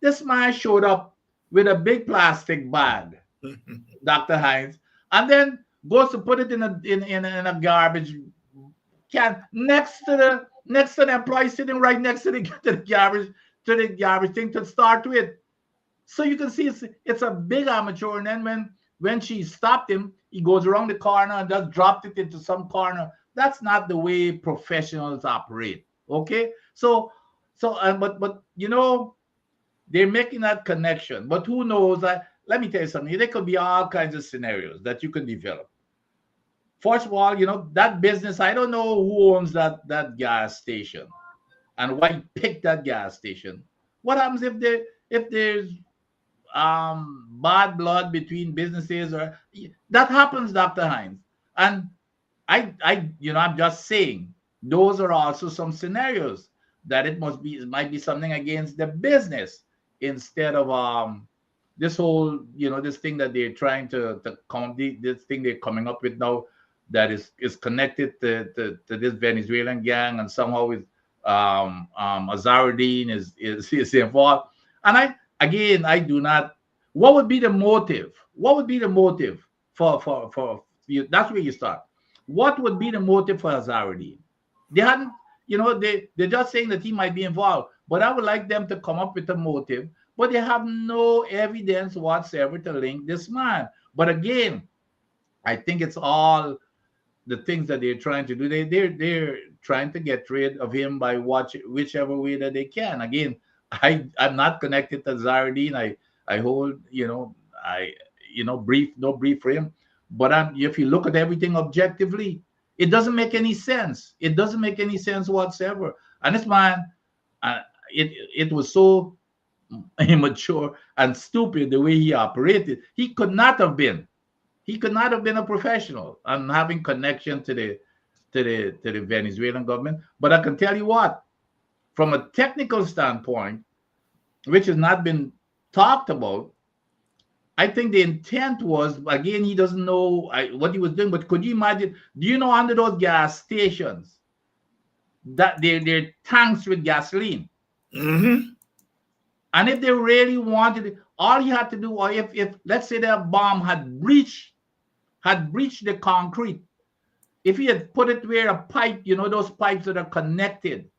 S3: This man showed up with a big plastic bag, Dr. Hines, and then goes to put it in a garbage can next to the employee sitting right next to the garbage thing to start with. So you can see it's a big amateur. And then when she stopped him, he goes around the corner and just dropped it into some corner. That's not the way professionals operate. Okay, but they're making that connection. But who knows? Let me tell you something. There could be all kinds of scenarios that you can develop. First of all, that business. I don't know who owns that gas station and why he picked that gas station. What happens if there's bad blood between businesses or that happens, Dr. Hines? And I'm just saying those are also some scenarios that it might be something against the business instead of this whole this thing that they're trying to come this thing they're coming up with now that is connected to this Venezuelan gang and somehow with Azharuddin is involved. And I do not. What would be the motive? What would be the motive for you? That's where you start. What would be the motive for Azharuddin? They hadn't, they're just saying that he might be involved. But I would like them to come up with a motive. But they have no evidence whatsoever to link this man. But again, I think it's all the things that they're trying to do. They're trying to get rid of him by whichever way that they can. Again, I'm not connected to Azharuddin. I hold brief for him. But if you look at everything objectively, it doesn't make any sense. It doesn't make any sense whatsoever. And this man, it was so immature and stupid the way he operated. He could not have been a professional and having connection to the Venezuelan government. But I can tell you what, from a technical standpoint, which has not been talked about, I think the intent was, again, he doesn't know what he was doing, but could you imagine, do you know under those gas stations that they're tanks with gasoline?
S2: Mm-hmm.
S3: And if they really wanted it, all he had to do, or if let's say that bomb had breached the concrete, if he had put it where a pipe, those pipes that are connected,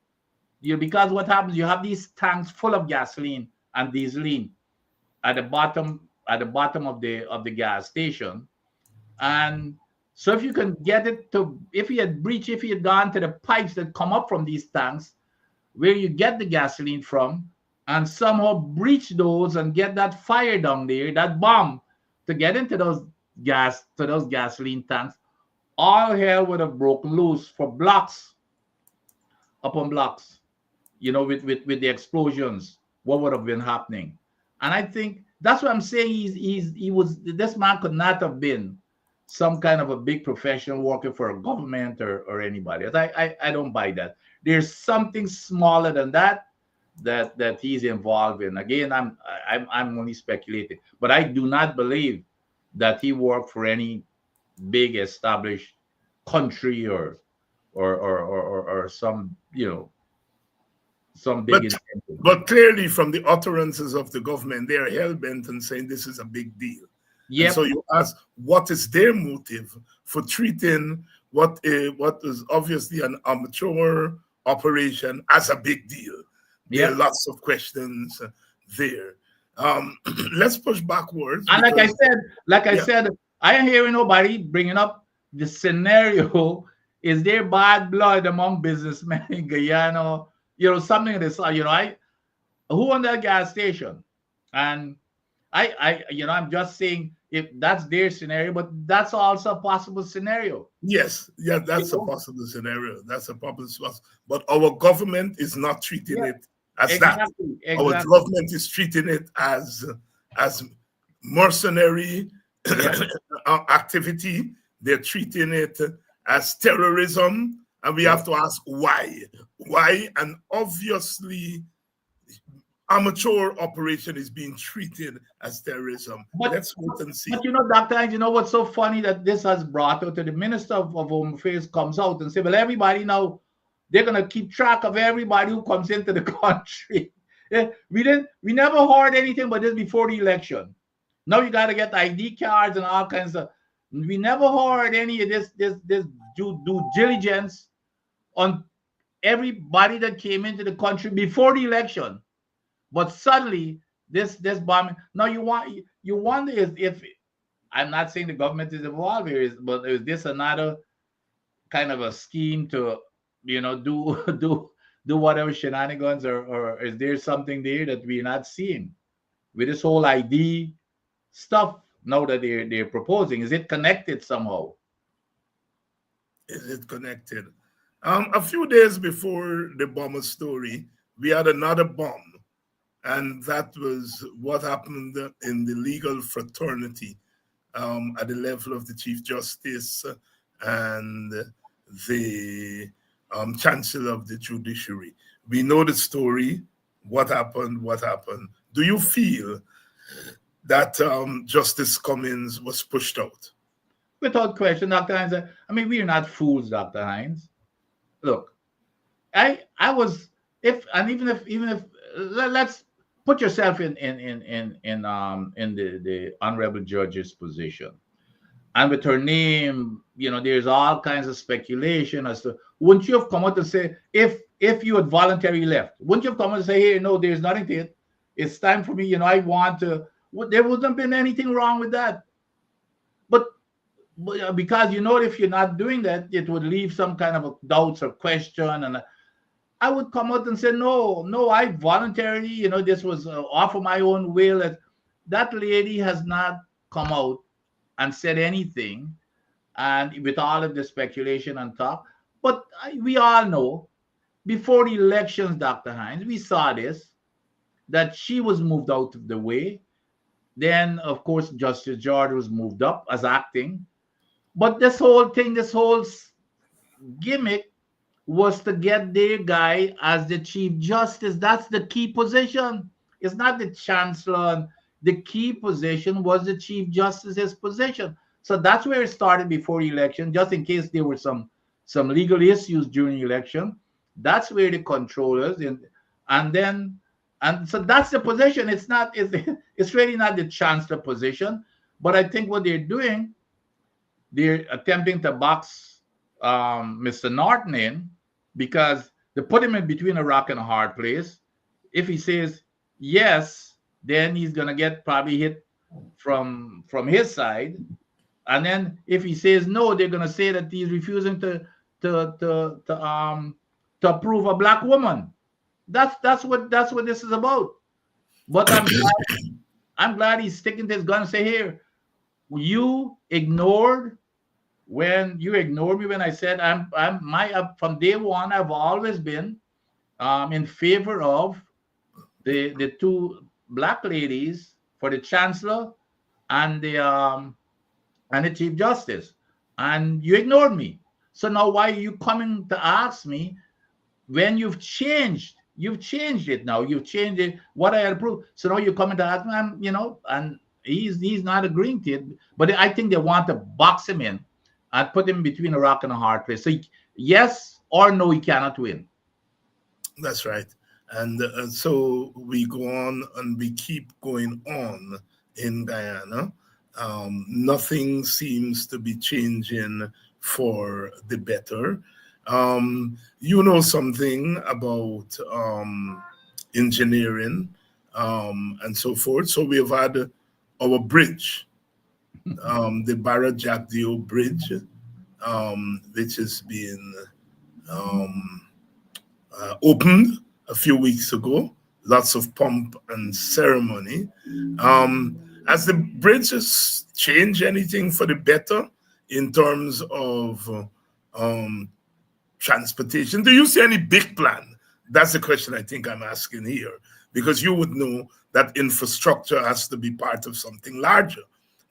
S3: because what happens, you have these tanks full of gasoline and dieseline at the bottom of the gas station. And so if you can get it to, if he had gone to the pipes that come up from these tanks where you get the gasoline from, and somehow breach those and get that fire down there, that bomb, to get into those gasoline tanks, all hell would have broken loose for blocks upon blocks, with the explosions, what would have been happening. And I think that's what I'm saying. This man could not have been some kind of a big professional working for a government or anybody. I don't buy that. There's something smaller than that he's involved in. Again, I'm only speculating, but I do not believe that he worked for any big established country or some some big.
S2: But clearly, from the utterances of the government, they are hell bent on saying this is a big deal. Yeah. So you ask, what is their motive for treating what is obviously an amateur operation as a big deal? There are lots of questions there. Let's push backwards.
S3: And like I said, I ain't hearing nobody bringing up the scenario. Is there bad blood among businessmen in Guyana? Something like this. Who on that gas station? And I'm just saying, if that's their scenario, but that's also a possible scenario.
S2: Yes, that's a possible scenario. That's a possible. But our government is not treating it as that. Our government is treating it as mercenary activity. They're treating it as terrorism, and we have to ask why. Why? And obviously, amateur operation is being treated as terrorism. Let's wait and see.
S3: But Dr. Hines, what's so funny that this has brought out to the Minister of Home Affairs comes out and say, well, everybody now, they're going to keep track of everybody who comes into the country. We never heard anything but this before the election. Now you got to get ID cards and all kinds of. We never heard any of this due diligence on everybody that came into the country before the election. But suddenly this bombing. Now you wonder if I'm not saying the government is involved here, but is this another kind of a scheme to do whatever shenanigans, or is there something there that we're not seeing with this whole ID stuff now that they're proposing? Is it connected somehow?
S2: Is it connected? A few days before the bomber story, we had another bomb, and that was what happened in the legal fraternity at the level of the Chief Justice and the Chancellor of the Judiciary. We know the story. What happened? Do you feel that Justice Cummins was pushed out?
S3: Without question, Dr. Hines. I mean, we are not fools, Dr. Hines. Look, I was even if let's put yourself in the honorable judge's position, and with her name, there's all kinds of speculation as to, wouldn't you have come out and say, if you had voluntarily left, wouldn't you have come out and say, hey, no, there's nothing to it. It's time for me. I want to. There wouldn't have been anything wrong with that. But because if you're not doing that, it would leave some kind of doubts or question, and I would come out and say, no, I voluntarily, this was off of my own will. That lady has not come out and said anything, and with all of the speculation and talk. But we all know, before the elections, Dr. Hines, we saw this, that she was moved out of the way. Then, of course, Justice George was moved up as acting. But this whole gimmick was to get their guy as the Chief Justice. That's the key position. It's not the Chancellor. The key position was the Chief Justice's position. So that's where it started before the election, just in case there were some legal issues during the election. That's where the controllers and so that's the position. It's really not the Chancellor position. But I think what they're doing, they're attempting to box Mr. Norton in, because they put him in between a rock and a hard place. If he says yes, then he's gonna get probably hit from his side, and then if he says no, they're gonna say that he's refusing to approve a black woman. That's what this is about. But I'm glad he's sticking to his gun and say, here, you ignored me when I said from day one I've always been in favor of the two black ladies for the Chancellor and the Chief Justice, and you ignored me. So now why are you coming to ask me when you've changed? You've changed it now. You've changed it. What I approved. So now you're coming to ask me, and he's not agreeing to it. But I think they want to box him in and put him between a rock and a hard place. So yes or no, he cannot win.
S2: That's right. And so we go on and we keep going on in Guyana. Nothing seems to be changing for the better. You know something about engineering and so forth. So we've had our bridge, the Barra Jack Dio Bridge, which has been opened a few weeks ago. Lots of pomp and ceremony. Has the bridges changed anything for the better in terms of transportation? Do you see any big plan? That's the question I think I'm asking here, because you would know that infrastructure has to be part of something larger.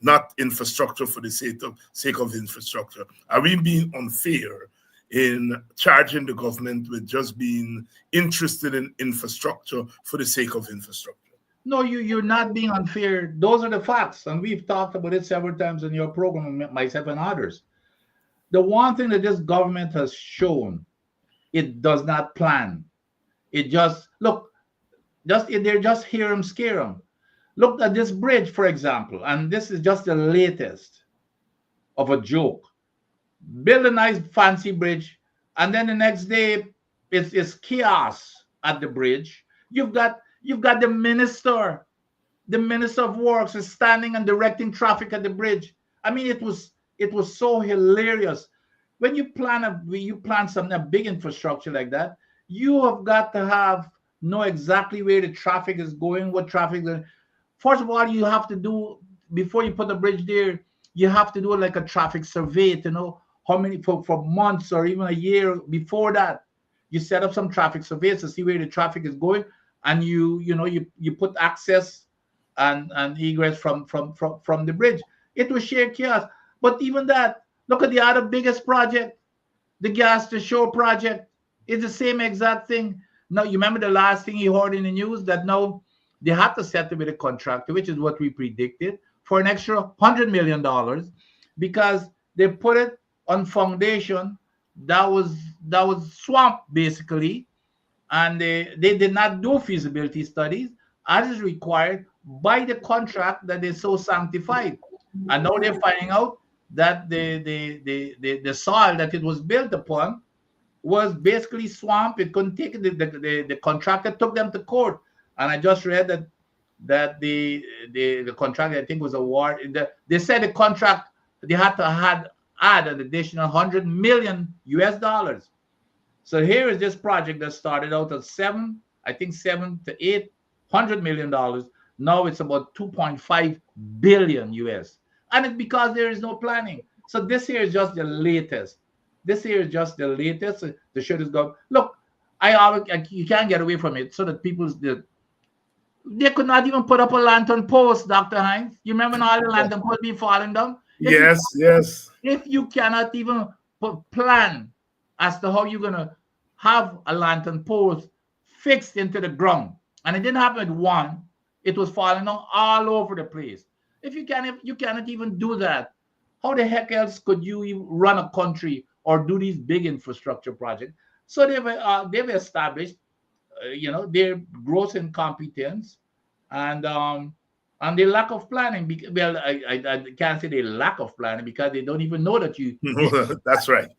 S2: not infrastructure for the sake of infrastructure. Are we being unfair in charging the government with just being interested in infrastructure for the sake of infrastructure?
S3: No, you're not being unfair. Those are the facts, and we've talked about it several times in your program, myself and others. The one thing that this government has shown, it does not plan. It just they're just hear 'em, scare 'em. Look at this bridge, for example, and this is just the latest of a joke. Build a nice fancy bridge, and then the next day it's chaos at the bridge. You've got the minister of works is standing and directing traffic at the bridge. I mean, it was so hilarious. When you plan something, a big infrastructure like that, you have got to know exactly where the traffic is going, what traffic is. First of all, you have to do, before you put the bridge there, you have to do like a traffic survey to know how many, for months or even a year before that. You set up some traffic surveys to see where the traffic is going, and you put access and egress from the bridge. It was sheer chaos. But even that, look at the other biggest project, the gas to shore project. It's the same exact thing. Now, you remember the last thing you heard in the news, that now they have to settle with a contractor, which is what we predicted, for an extra $100 million, because they put it on foundation that was swamp basically, and they did not do feasibility studies as is required by the contract that is so sanctified. And now they're finding out that the soil that it was built upon was basically swamp. It couldn't take it. The contractor took them to court, and I just read that the contract, I think, was awarded. They said the contract, they had to add an additional $100 million. So here is this project that started out at $7 to $800 million. Now it's about 2.5 billion US, and it's because there is no planning. So this here is just the latest. This here is just the latest to show this government. Look, you can't get away from it. So that they could not even put up a lantern post, Dr. Hines. You remember when all the lantern posts be falling down?
S2: Yes.
S3: If you cannot even plan as to how you're gonna have a lantern post fixed into the ground, and it didn't happen with one, it was falling down all over the place. If you cannot even do that, how the heck else could you even run a country or do these big infrastructure projects? So they've established, their gross incompetence and the lack of planning. Well, I can't say the lack of planning, because they don't even know that you.
S2: That's right.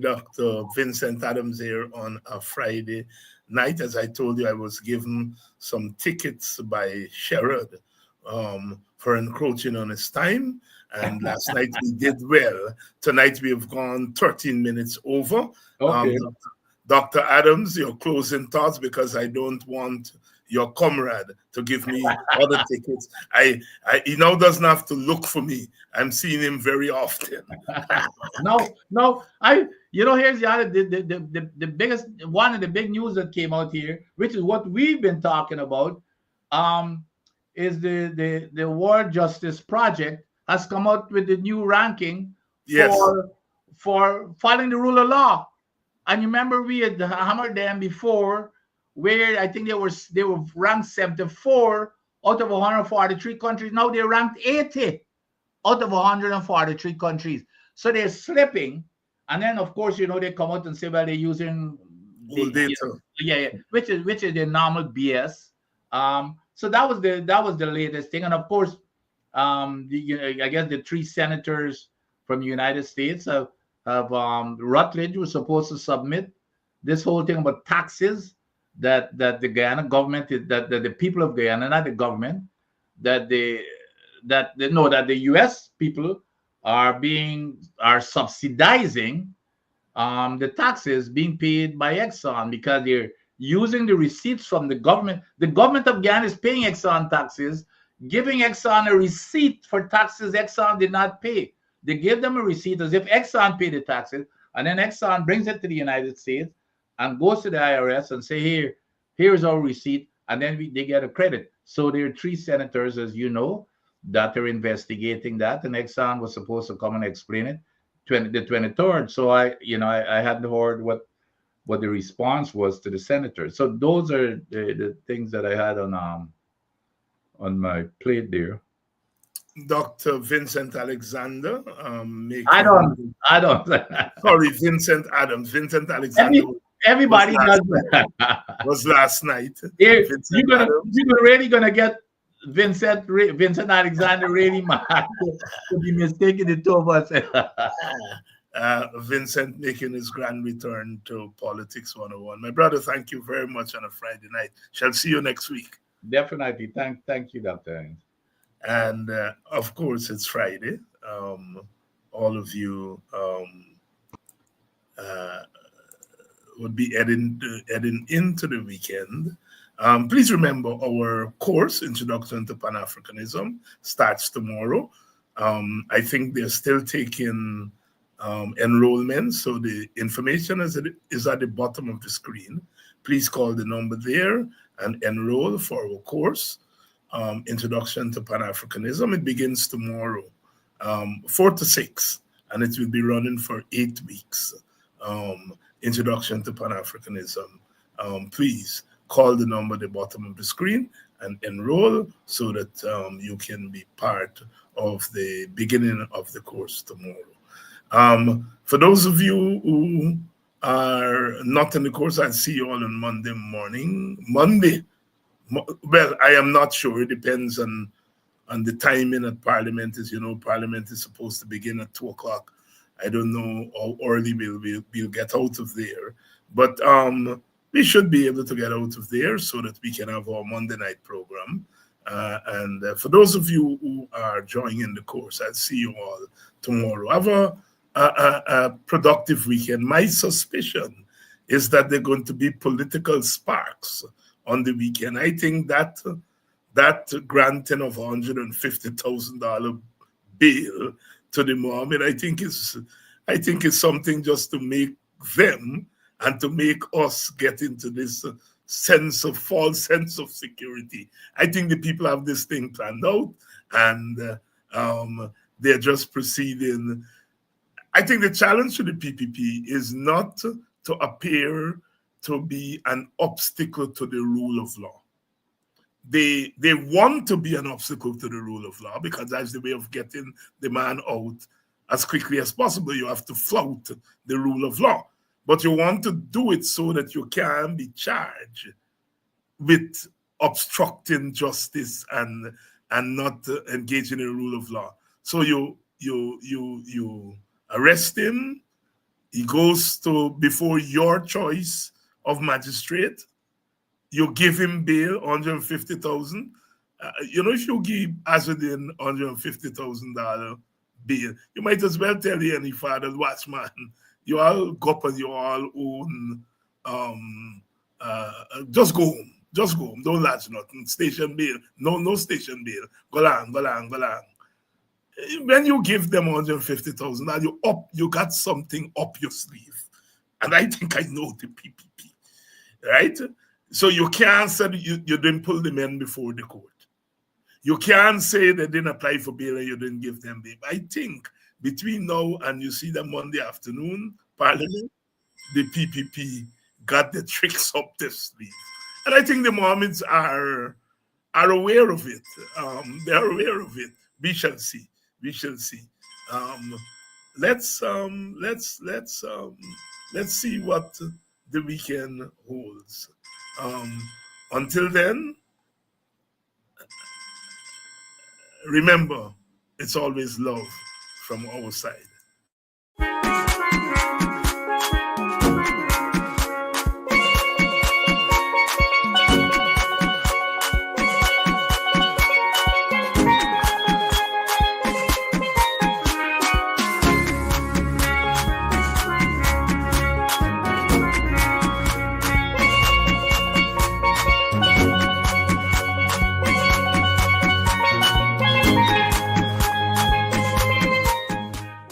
S2: Dr. Vincent Adams here on a Friday night. As I told you, I was given some tickets by Sherrod for encroaching on his time. And last night we did well. Tonight we have gone 13 minutes over.
S3: Okay.
S2: Dr. Adams, your closing thoughts, because I don't want your comrade to give me other tickets. He now doesn't have to look for me. I'm seeing him very often.
S3: No. Here's the biggest one of the big news that came out here, which is what we've been talking about. Is the World Justice Project has come out with the new ranking for following the rule of law. And you remember we had hammered them before, where I think they were ranked 74 out of 143 countries. Now they're ranked 80 out of 143 countries. So they're slipping. And then of course, they come out and say, well, they're using
S2: data.
S3: Which is the normal BS. So that was the latest thing. And of course, I guess the three senators from the United States have Rutledge was supposed to submit this whole thing about taxes that the Guyana government that the people of Guyana, not the government, that the U.S. people are subsidizing the taxes being paid by Exxon, because they're using the receipts from the government. The government of Guyana is paying Exxon taxes, giving Exxon a receipt for taxes Exxon did not pay. They give them a receipt as if Exxon paid the taxes, and then Exxon brings it to the United States and goes to the IRS and say, here's our receipt, and then they get a credit. So there are three senators, as you know, that are investigating that. And Exxon was supposed to come and explain it the 23rd. So I hadn't heard what the response was to the senator. So those are the things that I had on my plate there.
S2: Dr. Vincent Alexander
S3: I don't.
S2: sorry, Vincent Adams. Vincent Alexander
S3: Everybody does that.
S2: was last night.
S3: You're
S2: Adams.
S3: really gonna get Vincent Alexander really mad to be mistaken the two of us.
S2: Vincent making his grand return to Politics 101. My brother, thank you very much on a Friday night. Shall see you next week.
S3: Definitely. Thank you, Dr.
S2: And of course, it's Friday. All of you would be heading into the weekend. Please remember our course, Introduction to Pan-Africanism, starts tomorrow. I think they're still taking enrollment, so the information is at the bottom of the screen. Please call the number there and enroll for our course, Introduction to Pan-Africanism. It begins tomorrow, 4 to 6, and it will be running for 8 weeks. Introduction to Pan-Africanism. Please call the number at the bottom of the screen and enroll so that you can be part of the beginning of the course tomorrow. For those of you who are not in the course, I'll see you all on Monday morning. Well, I am not sure. It depends on the timing at Parliament. As you know, Parliament is supposed to begin at 2 o'clock. I don't know how early we'll get out of there. But we should be able to get out of there so that we can have our Monday night program. And for those of you who are joining the course, I'll see you all tomorrow. Have a productive weekend. My suspicion is that they're going to be political sparks on the weekend. I think that granting of $150,000 bail to the Mohammed, I think is something just to make them and to make us get into this false sense of security. I think the people have this thing planned out, and they're just proceeding. I think the challenge to the PPP is not to appear to be an obstacle to the rule of law. They want to be an obstacle to the rule of law because that's the way of getting the man out as quickly as possible. You have to flout the rule of law. But you want to do it so that you can be charged with obstructing justice and not engaging in the rule of law. So you arrest him. He goes to before your choice of magistrate. You give him bail, $150,000. If you give Azadin $150,000 bail, you might as well tell any father's watchman, you all go up on your all own. Just go home. Just go home. Don't lodge nothing. Station bail. No station bail. Go along. When you give them $150,000, you got something up your sleeve. And I think I know the PPP, right? So you can't say you didn't pull the men before the court. You can't say they didn't apply for bail and you didn't give them bail. I think between now and you see them Monday afternoon, Parliament, the PPP got the tricks up their sleeve. And I think the Mohammeds are aware of it. They're aware of it. We shall see. Let's see what the weekend holds. Until then, remember, it's always love from our side.